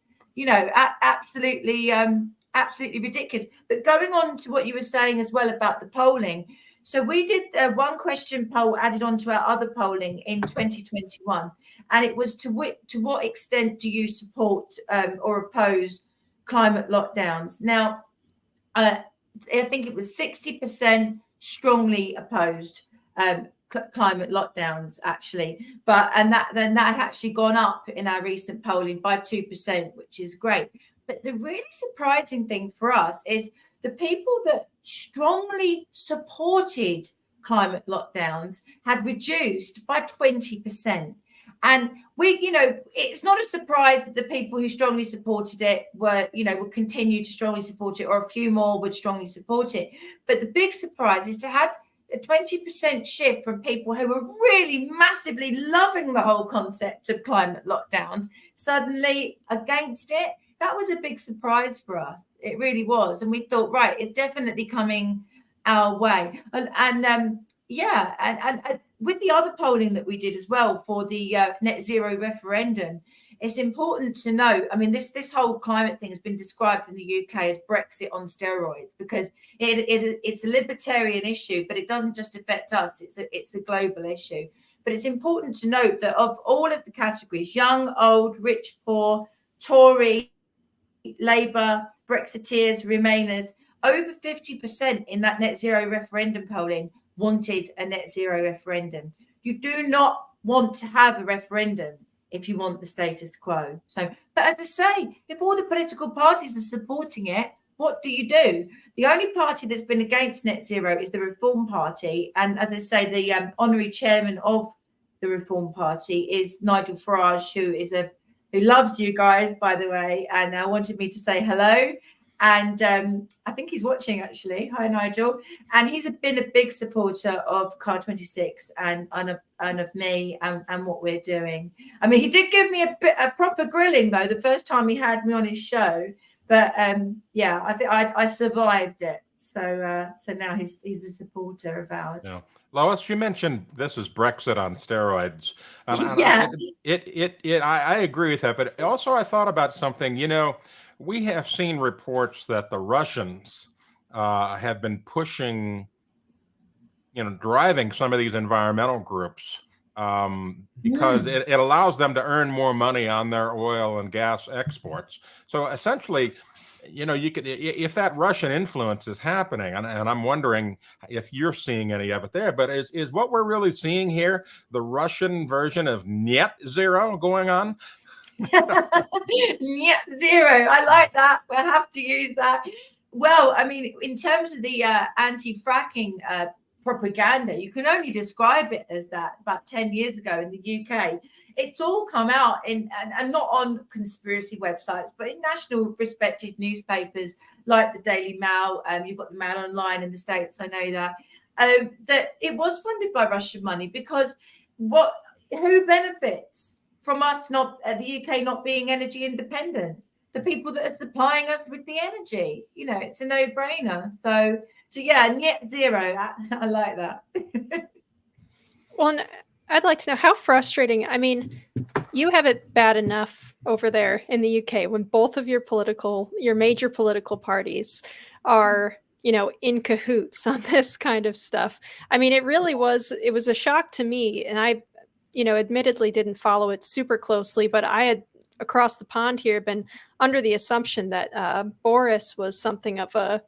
Absolutely ridiculous. But going on to what you were saying as well about the polling. So we did one question poll added onto our other polling in 2021, and it was to what extent do you support or oppose climate lockdowns? Now, I think it was 60% strongly opposed climate lockdowns, actually, and that had actually gone up in our recent polling by 2%, which is great. But the really surprising thing for us is the people that strongly supported climate lockdowns had reduced by 20%. And it's not a surprise that the people who strongly supported it would continue to strongly support it, or a few more would strongly support it. But the big surprise is to have a 20% shift from people who were really massively loving the whole concept of climate lockdowns suddenly against it. That was a big surprise for us. It really was. And we thought, right, it's definitely coming our way. And with the other polling that we did as well for the net zero referendum, it's important to note, I mean, this whole climate thing has been described in the UK as Brexit on steroids, because it's a libertarian issue, but it doesn't just affect us. It's a global issue. But it's important to note that of all of the categories, young, old, rich, poor, Tory, Labour, Brexiteers, Remainers, over 50% in that net zero referendum polling wanted a net zero referendum. You do not want to have a referendum if you want the status quo. So, but as I say, if all the political parties are supporting it, what do? The only party that's been against net zero is the Reform Party. And as I say, the honorary chairman of the Reform Party is Nigel Farage, who loves you guys, by the way, and wanted me to say hello. And I think he's watching, actually. Hi, Nigel. And he's been a big supporter of Car 26 and of me and what we're doing. I mean, he did give me a proper grilling, though, the first time he had me on his show. But I think I survived it. So now he's a supporter of ours. Yeah. Lois, you mentioned this is Brexit on steroids. Yeah. I agree with that. But also I thought about something, we have seen reports that the Russians have been pushing, driving some of these environmental groups because it allows them to earn more money on their oil and gas exports. So essentially, you could, if that Russian influence is happening, and I'm wondering if you're seeing any of it there, but is what we're really seeing here the Russian version of net zero going on? Net zero. I like that. We'll have to use that. Well, I mean, in terms of the anti-fracking propaganda, you can only describe it as that. About 10 years ago in the UK, it's all come out and not on conspiracy websites, but in national respected newspapers like the Daily Mail. You've got the Mail Online in the States, I know that it was funded by Russian money, because who benefits from us the UK not being energy independent? The people that are supplying us with the energy. It's a no-brainer. So yeah, net zero. I like that. Well, I'd like to know how frustrating. I mean, you have it bad enough over there in the UK when both of your major political parties are, in cahoots on this kind of stuff. I mean, it was a shock to me. And admittedly didn't follow it super closely, but I had across the pond here been under the assumption that Boris was something of a,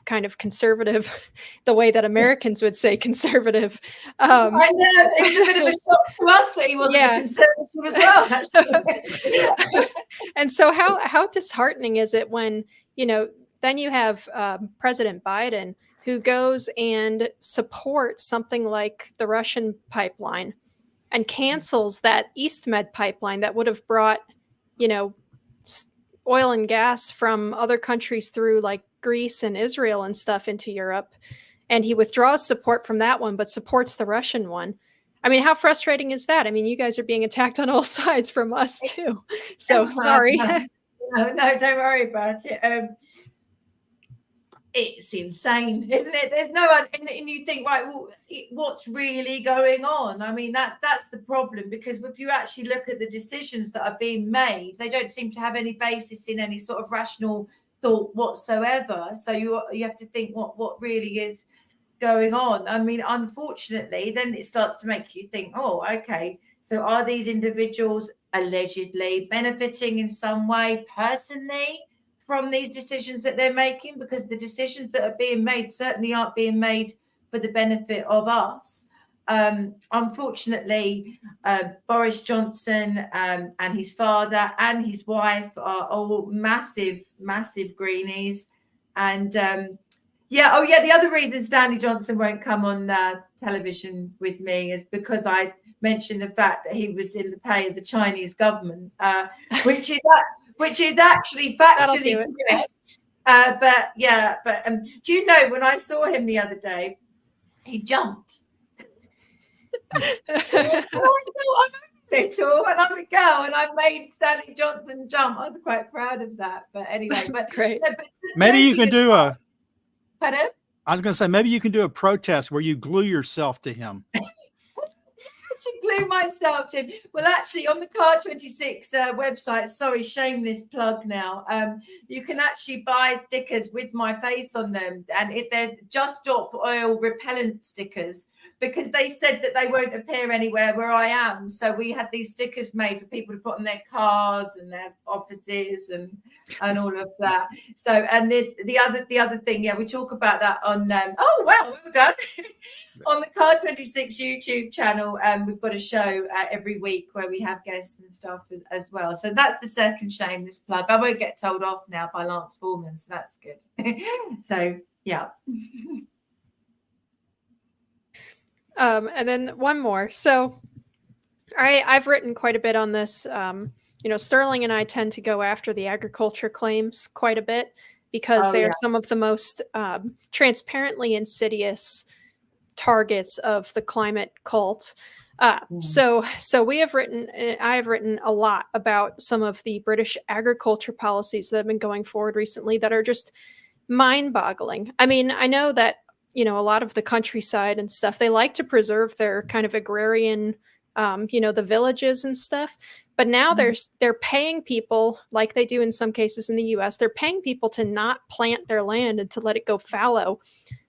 kind of conservative, the way that Americans would say conservative. I know, it was a bit of a shock to us that he wasn't a conservative as well, actually. And so how disheartening is it when, then you have President Biden, who goes and supports something like the Russian pipeline and cancels that East Med pipeline that would have brought, oil and gas from other countries through like Greece and Israel and stuff into Europe. And he withdraws support from that one, but supports the Russian one. I mean, how frustrating is that? I mean, you guys are being attacked on all sides from us too. So sorry. No, don't worry about it. It's insane, isn't it? There's no one, and you think, right, well, what's really going on? I mean, that's the problem, because if you actually look at the decisions that are being made, they don't seem to have any basis in any sort of rational thought whatsoever. So you have to think what really is going on. I mean, unfortunately, then it starts to make you think, oh, okay, so are these individuals allegedly benefiting in some way personally from these decisions that they're making? Because the decisions that are being made certainly aren't being made for the benefit of us. Unfortunately, Boris Johnson and his father and his wife are all massive greenies. And the other reason Stanley Johnson won't come on television with me is because I mentioned the fact that he was in the pay of the Chinese government, which is actually factually correct. But do you know, when I saw him the other day, he jumped. I thought, I'm little and I'm a girl and I made Stanley Johnson jump. I was quite proud of that. But anyway, that's great. Maybe you can do a. Pardon? I was going to say, maybe you can do a protest where you glue yourself to him. To glue myself to him. Well, actually, on the Car 26 website, sorry, shameless plug now, you can actually buy stickers with my face on them, and they're Just Stop Oil repellent stickers, because they said that they won't appear anywhere where I am. So we had these stickers made for people to put on their cars and their offices and all of that. So, and the other thing, we talk about that on well done. On the Car 26 YouTube channel, we've got a show every week where we have guests and stuff as well. So that's the second shameless plug. I won't get told off now by Lance Foreman, so that's good. So yeah. And then one more. So I've written quite a bit on this. Sterling and I tend to go after the agriculture claims quite a bit because they are some of the most transparently insidious targets of the climate cult. So I have written a lot about some of the British agriculture policies that have been going forward recently that are just mind-boggling. I mean, I know that, a lot of the countryside and stuff, they like to preserve their kind of agrarian, the villages and stuff. But now they're paying people, like they do in some cases in the US, they're paying people to not plant their land and to let it go fallow.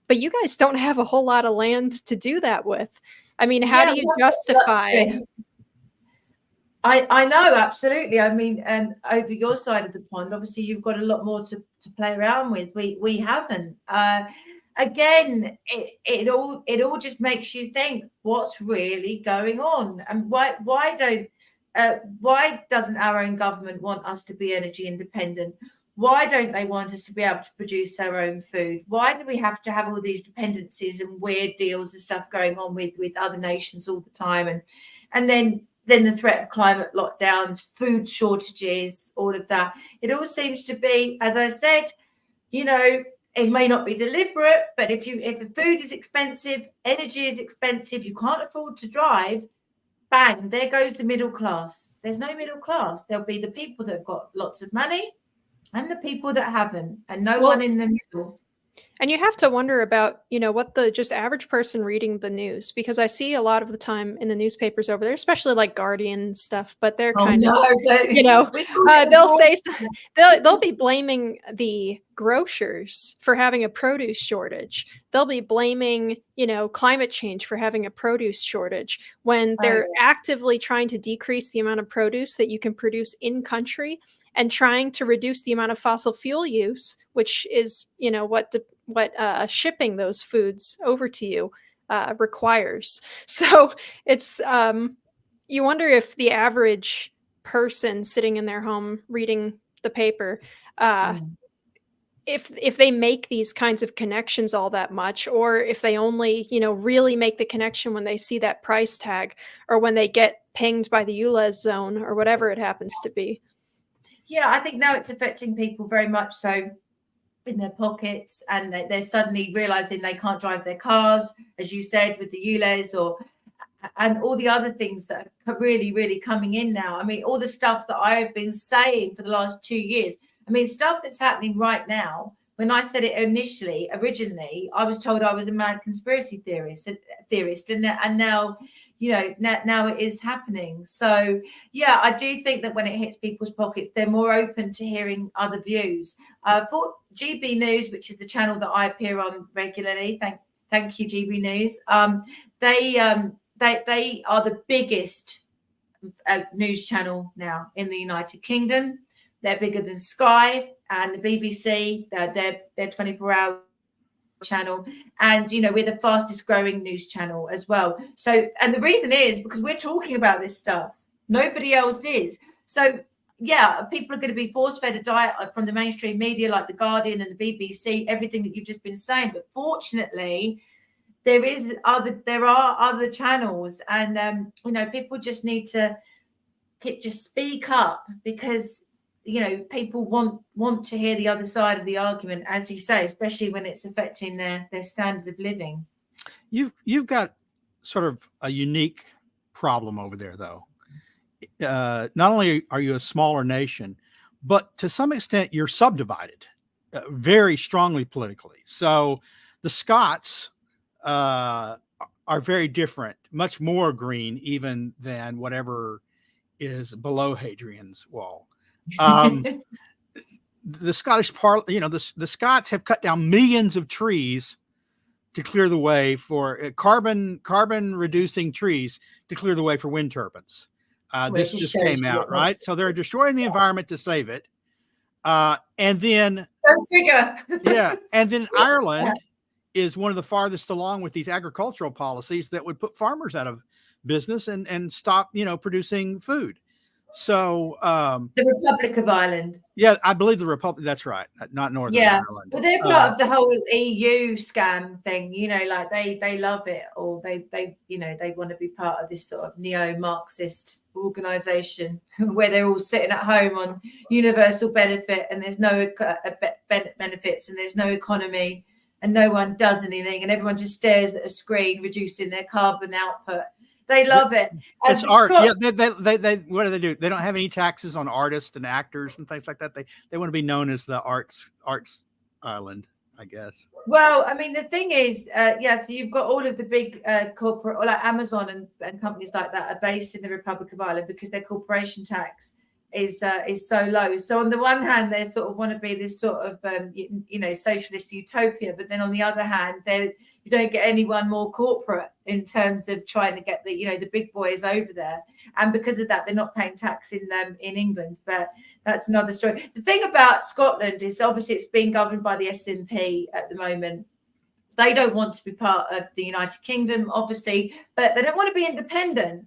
But you guys don't have a whole lot of land to do that with. I mean, how do you justify? I know, absolutely. I mean, over your side of the pond, obviously, you've got a lot more to play around with. We haven't. Again, it all just makes you think, what's really going on, and why doesn't our own government want us to be energy independent? Why don't they want us to be able to produce our own food? Why do we have to have all these dependencies and weird deals and stuff going on with other nations all the time? And then the threat of climate lockdowns, food shortages, all of that. It all seems to be, as I said, it may not be deliberate, but if the food is expensive, energy is expensive, you can't afford to drive, bang, there goes the middle class. There's no middle class. There'll be the people that have got lots of money and the people that haven't, and no one in the middle. And you have to wonder about, what the just average person reading the news, because I see a lot of the time in the newspapers over there, especially like Guardian and stuff, but they're they'll say, they'll be blaming the grocers for having a produce shortage. They'll be blaming, climate change for having a produce shortage when they're actively trying to decrease the amount of produce that you can produce in country and trying to reduce the amount of fossil fuel use, which is, what shipping those foods over to you requires. So it's, you wonder if the average person sitting in their home reading the paper, if they make these kinds of connections all that much, or if they only, really make the connection when they see that price tag or when they get pinged by the ULEZ zone or whatever it happens to be. Yeah, I think now it's affecting people very much so in their pockets, and they're suddenly realizing they can't drive their cars, as you said, with the ULEZ and all the other things that are really, really coming in now. I mean, all the stuff that I have been saying for the last 2 years. I mean, stuff that's happening right now. When I said it originally, I was told I was a mad conspiracy theorist, and now, now it is happening. So, yeah, I do think that when it hits people's pockets, they're more open to hearing other views. For GB News, which is the channel that I appear on regularly, thank you, GB News. They are the biggest news channel now in the United Kingdom. They're bigger than Sky and the BBC. They're 24-hour channel, and we're the fastest growing news channel as well. So, and the reason is because we're talking about this stuff. Nobody else is. So, yeah, people are going to be force-fed a diet from the mainstream media like the Guardian and the BBC, everything that you've just been saying. But fortunately, there are other channels, and people just need to just speak up, because people want to hear the other side of the argument, as you say, especially when it's affecting their standard of living. You've got sort of a unique problem over there, though. Not only are you a smaller nation, but to some extent you're subdivided very strongly politically. So the Scots are very different, much more green even than whatever is below Hadrian's Wall. The Scottish the Scots have cut down millions of trees to clear the way for carbon reducing trees to clear the way for wind turbines. This just came out, right? So they're destroying the environment to save it. And then and then Ireland is one of the farthest along with these agricultural policies that would put farmers out of business and stop, producing food. So the Republic of Ireland. Yeah, I believe the Republic. That's right. Not Northern Ireland. Well, they're part of the whole EU scam thing, like they love it, or they want to be part of this sort of neo-Marxist organization where they're all sitting at home on universal benefit, and there's no benefits, and there's no economy, and no one does anything, and everyone just stares at a screen reducing their carbon output. They love it. It's art. Yeah, they what do they do? They don't have any taxes on artists and actors and things like that. They want to be known as the arts island, I guess. Well, I mean, the thing is, so you've got all of the big corporate, or like Amazon and companies like that are based in the Republic of Ireland because their corporation tax is so low. So on the one hand, they sort of want to be this sort of socialist utopia, but then on the other hand, you don't get anyone more corporate in terms of trying to get the big boys over there, and because of that, they're not paying tax in England. But that's another story. The thing about Scotland is obviously it's being governed by the SNP at the moment. They don't want to be part of the United Kingdom, obviously, but they don't want to be independent.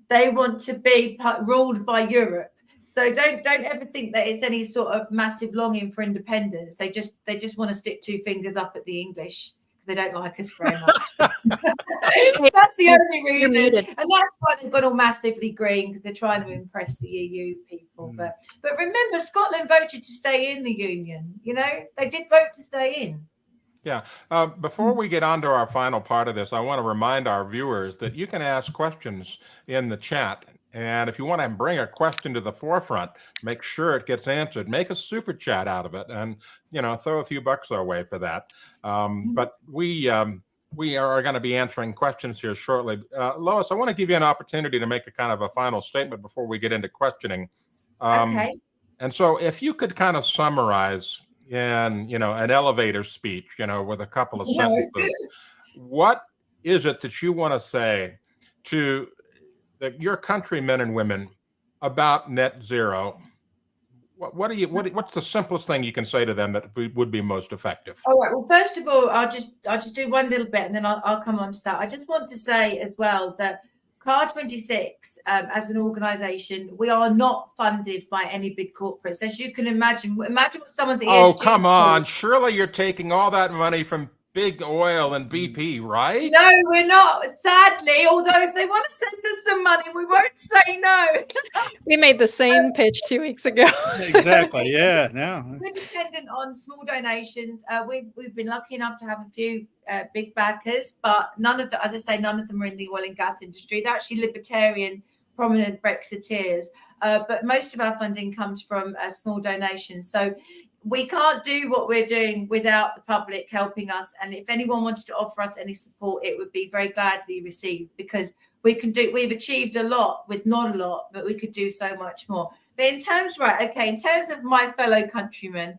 They want to be ruled by Europe. So don't ever think that it's any sort of massive longing for independence. They just want to stick two fingers up at the English because they don't like us very much. That's the only reason, and that's why they've got all massively green, because they're trying to impress the EU people. But remember, Scotland voted to stay in the Union. They did vote to stay in. Yeah. Before we get on to our final part of this, I want to remind our viewers that you can ask questions in the chat. And if you want to bring a question to the forefront, make sure it gets answered. Make a super chat out of it, and throw a few bucks our way for that. But we are going to be answering questions here shortly. Lois, I want to give you an opportunity to make a kind of a final statement before we get into questioning. Okay. And so, if you could kind of summarize, in, an elevator speech, with a couple of sentences. What is it that you want to say to your countrymen and women about net zero? What's the simplest thing you can say to them that would be most effective? All right. Well, first of all, I'll just do one little bit, and then I'll come on to that. I just want to say as well that CAR26, as an organisation, we are not funded by any big corporates, as you can imagine. Imagine what someone's ESG. Oh, come on! Surely you're taking all that money from big oil and BP, right? No, we're not. Sadly, although if they want to send us some money, we won't say no. We made the same pitch 2 weeks ago. Exactly. Yeah. No. We're dependent on small donations. We've been lucky enough to have a few big backers, but none of them, as I say, none of them are in the oil and gas industry. They're actually libertarian, prominent Brexiteers. But most of our funding comes from small donations. So we can't do what we're doing without the public helping us. And if anyone wanted to offer us any support, it would be very gladly received, because we've achieved a lot with not a lot, but we could do so much more. But in terms of my fellow countrymen,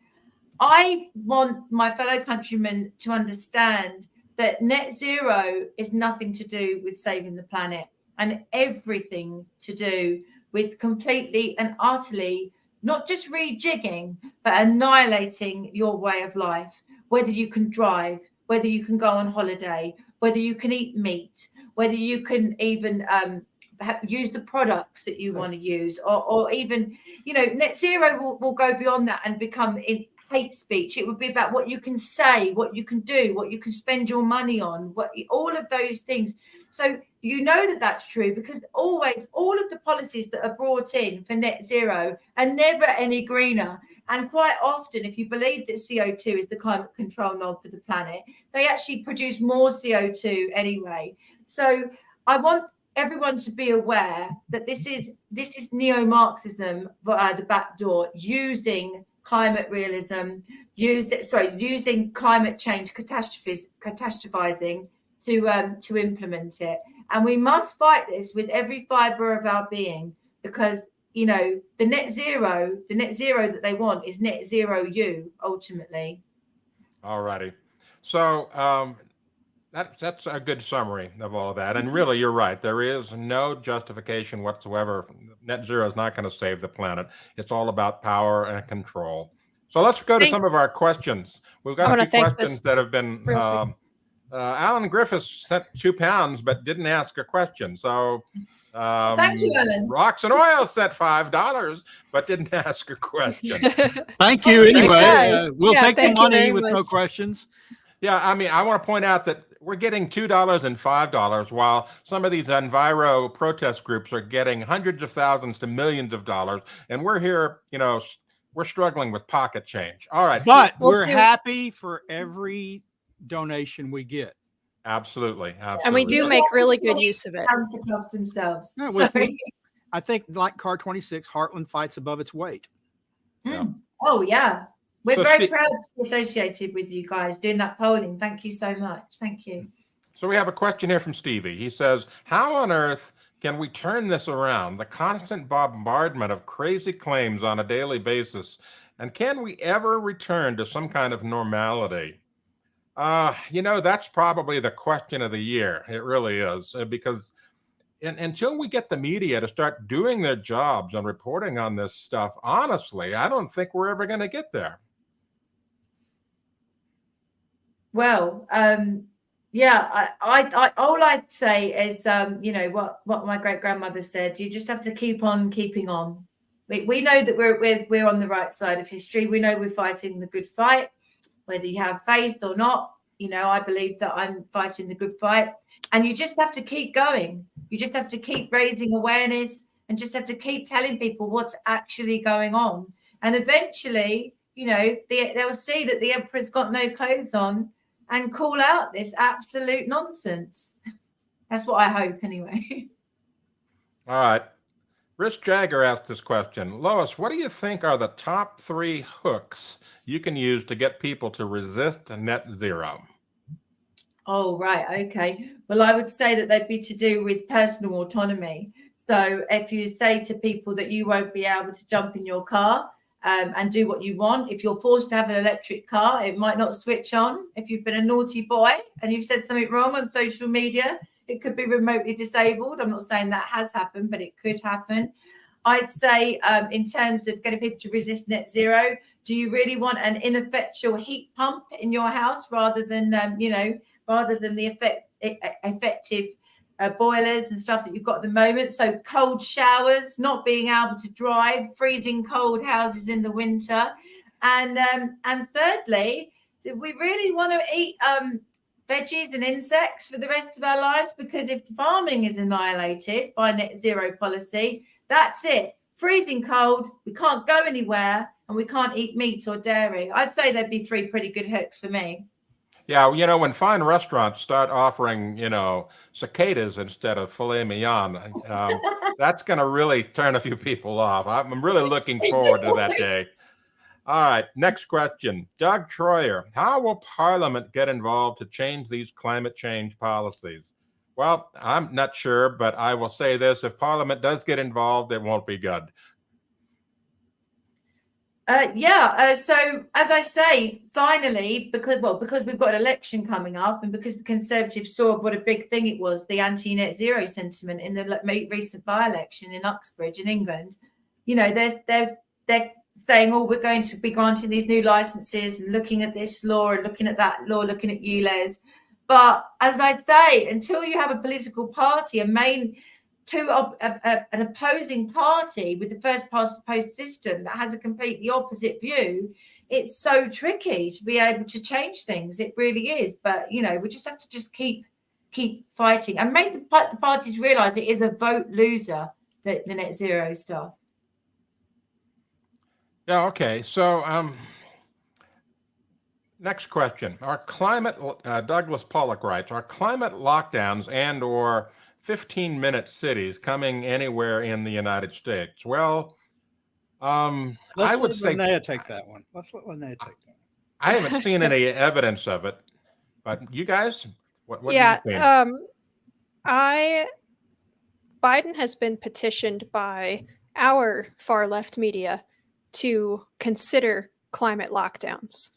I want my fellow countrymen to understand that net zero is nothing to do with saving the planet, and everything to do with completely and utterly not just rejigging, but annihilating your way of life, whether you can drive, whether you can go on holiday, whether you can eat meat, whether you can even use the products that you want to use, or even, net zero will go beyond that and become hate speech. It would be about what you can say, what you can do, what you can spend your money on, all of those things. So that's true, because always all of the policies that are brought in for net zero are never any greener. And quite often, if you believe that CO2 is the climate control knob for the planet, they actually produce more CO2 anyway. So I want everyone to be aware that this is neo-Marxism via the back door, using climate realism, using climate change catastrophizing to implement it. And we must fight this with every fiber of our being, because the net zero that they want is net zero you, ultimately. All righty. So that's a good summary of all of that. And really, you're right. There is no justification whatsoever. Net zero is not going to save the planet. It's all about power and control. So let's go to some of our questions. We've got a few questions that have been. Alan Griffiths sent £2, but didn't ask a question. So thank you, Alan. Rocks and Oil sent $5, but didn't ask a question. Thank you. Anyway, we'll take the money with no questions. Yeah, I mean, I want to point out that we're getting $2 and $5, while some of these enviro protest groups are getting hundreds of thousands to millions of dollars, and we're here, we're struggling with pocket change. All right, but we're happy for every donation we get. Absolutely. And we do make really good use of it. Themselves. Yeah, I think, like CAR26, Heartland fights above its weight. Yeah. Oh yeah, we're very proud to be associated with you guys doing that polling. Thank you so much. Thank you. So we have a question here from Stevie. He says, how on earth can we turn this around? The constant bombardment of crazy claims on a daily basis, and can we ever return to some kind of normality? That's probably the question of the year. It really is, because until we get the media to start doing their jobs and reporting on this stuff, honestly, I don't think we're ever going to get there. Well, I all I'd say is, what my great grandmother said. You just have to keep on keeping on. We know that we're on the right side of history. We know we're fighting the good fight. Whether you have faith or not, I believe that I'm fighting the good fight. And you just have to keep going. You just have to keep raising awareness, and just have to keep telling people what's actually going on. And eventually, they'll see that the emperor's got no clothes on and call out this absolute nonsense. That's what I hope, anyway. All right. Rich Jagger asked this question. Lois, what do you think are the top 3 hooks you can use to get people to resist net zero? Oh, right. Okay. Well, I would say that they'd be to do with personal autonomy. So if you say to people that you won't be able to jump in your car and do what you want. If you're forced to have an electric car, it might not switch on. If you've been a naughty boy and you've said something wrong on social media, it could be remotely disabled. I'm not saying that has happened, but it could happen. I'd say in terms of getting people to resist net zero, do you really want an ineffectual heat pump in your house rather than, rather than the effective boilers and stuff that you've got at the moment? So cold showers, not being able to drive, freezing cold houses in the winter. And thirdly, do we really want to eat veggies and insects for the rest of our lives? Because if farming is annihilated by net zero policy, that's it. Freezing cold, we can't go anywhere, and we can't eat meat or dairy. I'd say there'd be 3 pretty good hooks for me. Yeah, when fine restaurants start offering, cicadas instead of filet mignon, that's going to really turn a few people off. I'm really looking forward to that day. All right, next question. Doug Troyer, how will Parliament get involved to change these climate change policies? Well, I'm not sure, but I will say this. If Parliament does get involved, it won't be good. So as I say, finally, because we've got an election coming up, and because the Conservatives saw what a big thing it was, the anti-net zero sentiment in the recent by-election in Uxbridge in England, they're saying, oh, we're going to be granting these new licenses and looking at this law and looking at that law, looking at ULEZ. But as I say, until you have a political party, an opposing party with the first past the post system that has a completely opposite view, it's so tricky to be able to change things. It really is. But, we just have to keep fighting and make the parties realize it is a vote loser, the net zero stuff. Yeah, okay. So next question. Douglas Pollock writes, are climate lockdowns and or 15-minute cities coming anywhere in the United States? Well, I would say Linnea take that one. Let's let Linnea take that one. I haven't seen any evidence of it, but you guys, what do you think? Biden has been petitioned by our far left media to consider climate lockdowns.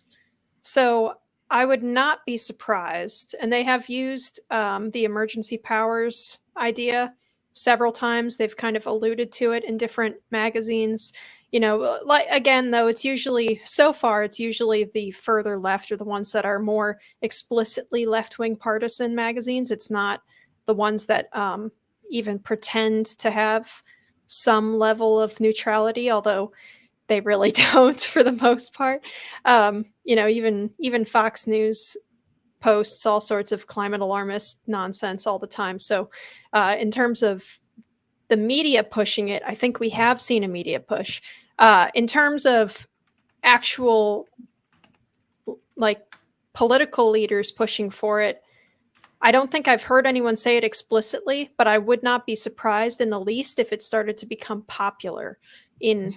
So I would not be surprised, and they have used the emergency powers idea several times. They've kind of alluded to it in different magazines. Again, though, it's usually the further left or the ones that are more explicitly left-wing partisan magazines. It's not the ones that even pretend to have some level of neutrality, although they really don't for the most part. Even Fox News posts all sorts of climate alarmist nonsense all the time. So in terms of the media pushing it, I think we have seen a media push. In terms of actual political leaders pushing for it, I don't think I've heard anyone say it explicitly, but I would not be surprised in the least if it started to become popular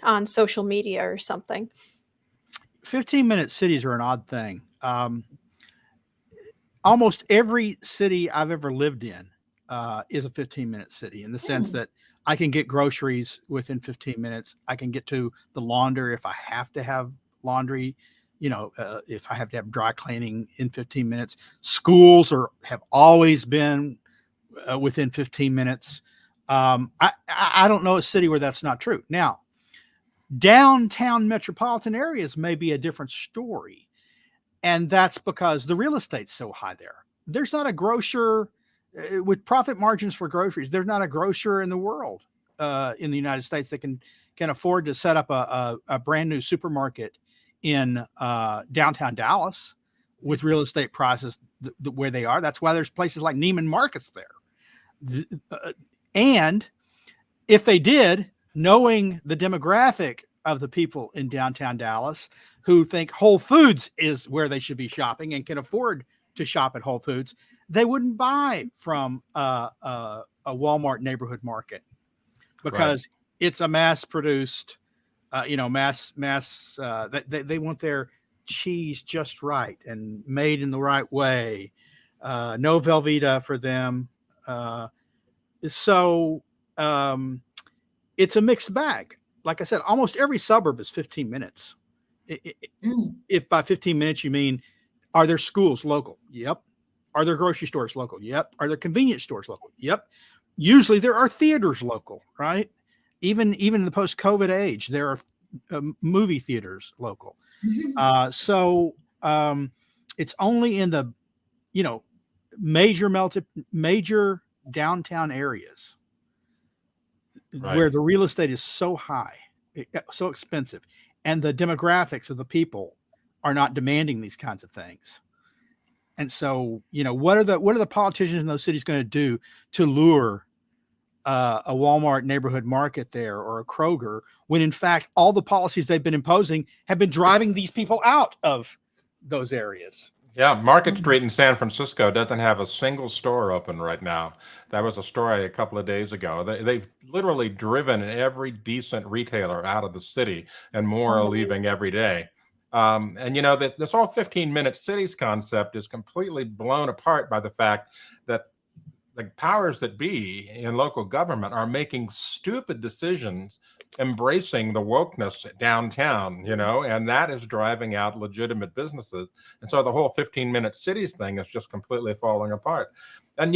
on social media or something. 15-minute cities are an odd thing. Almost every city I've ever lived in is a 15-minute city, in the sense that I can get groceries within 15 minutes. I can get to the laundry if I have to have laundry, if I have to have dry cleaning in 15 minutes. Schools have always been within 15 minutes. I don't know a city where that's not true. Now, downtown metropolitan areas may be a different story. And that's because the real estate's so high there. There's not a grocer with profit margins for groceries. There's not a grocer in the world, in the United States, that can afford to set up a brand new supermarket in downtown Dallas with real estate prices where they are. That's why there's places like Neiman Marcus there. And if they did, knowing the demographic of the people in downtown Dallas who think Whole Foods is where they should be shopping and can afford to shop at Whole Foods, they wouldn't buy from a Walmart neighborhood market, because it's a mass-produced, they want their cheese just right and made in the right way. No Velveeta for them. So it's a mixed bag. like I said, almost every suburb is 15 minutes. If by 15 minutes you mean, are there schools local? Yep. Are there grocery stores local? Yep. Are there convenience stores local? Yep. Usually there are theaters local, right? Even in the post-COVID age, there are movie theaters local. So it's only in the, major downtown areas where the real estate is so high, so expensive, and the demographics of the people are not demanding these kinds of things. And so, what are the politicians in those cities going to do to lure a Walmart neighborhood market there, or a Kroger, when in fact all the policies they've been imposing have been driving these people out of those areas? Yeah, Market Street in San Francisco doesn't have a single store open right now. That was a story a couple of days ago. They've literally driven every decent retailer out of the city, and more are leaving every day. And this whole 15-minute cities concept is completely blown apart by the fact that the powers that be in local government are making stupid decisions, embracing the wokeness downtown, and that is driving out legitimate businesses. And so the whole 15-minute cities thing is just completely falling apart. And,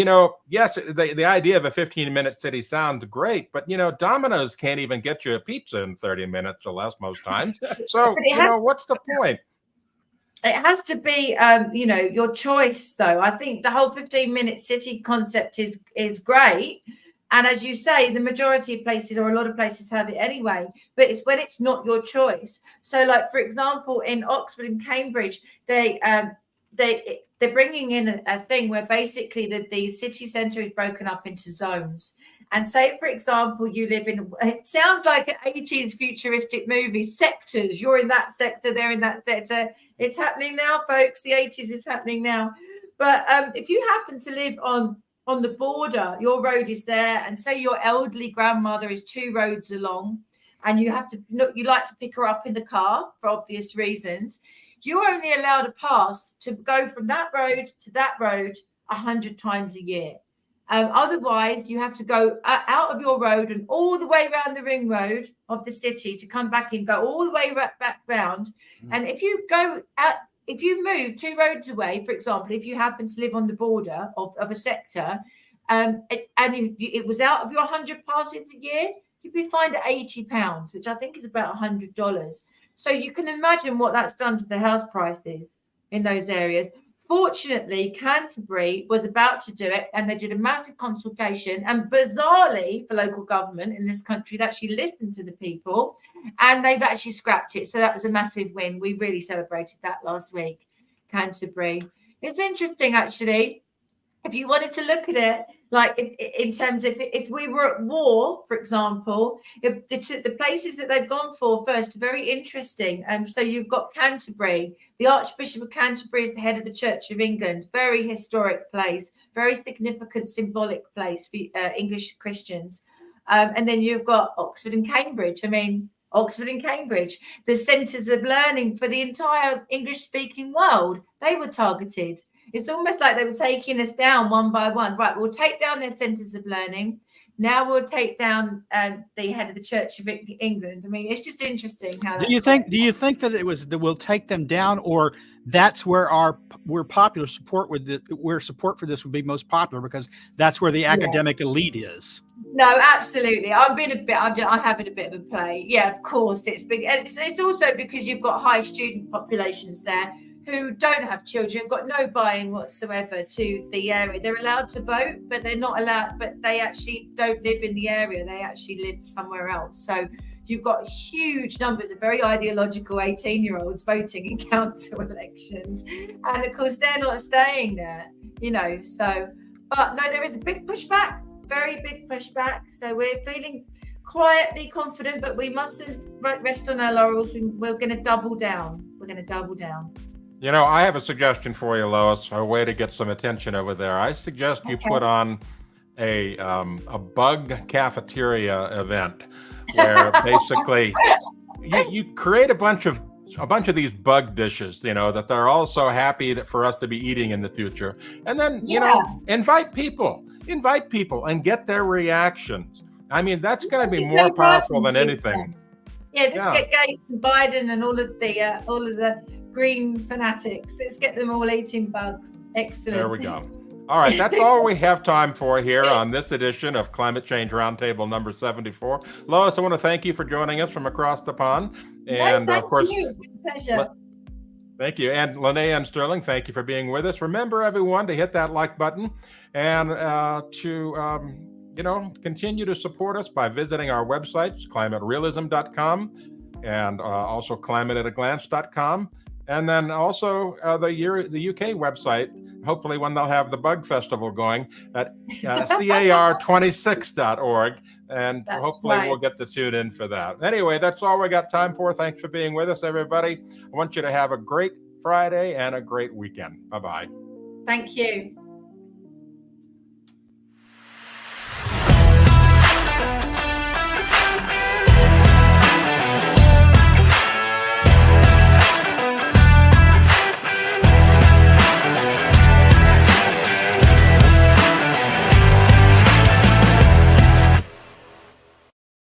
yes, the idea of a 15-minute city sounds great, but, Domino's can't even get you a pizza in 30 minutes or less most times. So, what's the point? It has to be, your choice, though. I think the whole 15-minute city concept is great. And as you say, the majority of places, or a lot of places, have it anyway. But it's when it's not your choice. So, like, for example, in Oxford and Cambridge, they're bringing in a thing where basically the city centre is broken up into zones. And say, for example, you live in, it sounds like an 80s futuristic movie, sectors. You're in that sector, they're in that sector. It's happening now, folks. The 80s is happening now. But if you happen to live on the border, your road is there, and say your elderly grandmother is 2 roads along, and you like to pick her up in the car for obvious reasons, you're only allowed a pass to go from that road to that road 100 times a year. Otherwise, you have to go out of your road and all the way around the ring road of the city to come back in, go all the way back round. And if you move 2 roads away, for example, if you happen to live on the border of a sector, it was out of your 100 passes a year, you'd be fined at £80, which I think is about $100. So you can imagine what that's done to the house prices in those areas. Fortunately, Canterbury was about to do it, and they did a massive consultation. And bizarrely, for local government in this country, they actually listened to the people, and they've actually scrapped it. So that was a massive win. We really celebrated that last week, Canterbury. It's interesting, actually, if you wanted to look at it, like in terms of if we were at war, for example, the places that they've gone for first are very interesting. So you've got Canterbury. The Archbishop of Canterbury is the head of the Church of England. Very historic place, very significant symbolic place for English Christians. And then you've got Oxford and Cambridge. Oxford and Cambridge, the centres of learning for the entire English-speaking world, they were targeted. It's almost like they were taking us down one by one. Right, we'll take down their centres of learning. Now we'll take down the head of the Church of England. It's just interesting how. Do you think that it was that we'll take them down, or that's where popular support where support for this would be most popular, because that's where the academic elite is? No, absolutely. I'm having a bit of a play. Yeah, of course, it's big. It's also because you've got high student populations there who don't have children, got no buy-in whatsoever to the area. They're allowed to vote, but they're not allowed, but they actually don't live in the area. They actually live somewhere else. So you've got huge numbers of very ideological 18-year-olds voting in council elections. And of course, they're not staying there, but no, there is a big pushback, very big pushback. So we're feeling quietly confident, but we mustn't rest on our laurels. We're going to double down. I have a suggestion for you, Lois, a way to get some attention over there. I suggest you put on a bug cafeteria event where basically you create a bunch of these bug dishes, that they're all so happy for us to be eating in the future. And then, invite people and get their reactions. That's going to be more powerful than anything. Yeah, let's Yeah. get Gates and Biden and all of the green fanatics. Let's get them all eating bugs. Excellent. There we go. All right, that's all we have time for here on this edition of Climate Change Roundtable number 74. Lois, I want to thank you for joining us from across the pond. And thank of course, you. It's been a pleasure. Thank you. And Linnea and Sterling, thank you for being with us. Remember, everyone, to hit that like button and to continue to support us by visiting our websites, climaterealism.com and also climateataglance.com. And then also the UK website, hopefully when they'll have the Bug Festival going at car26.org. And That's hopefully right. we'll get to tune in for that. Anyway, that's all we got time for. Thanks for being with us, everybody. I want you to have a great Friday and a great weekend. Bye-bye. Thank you.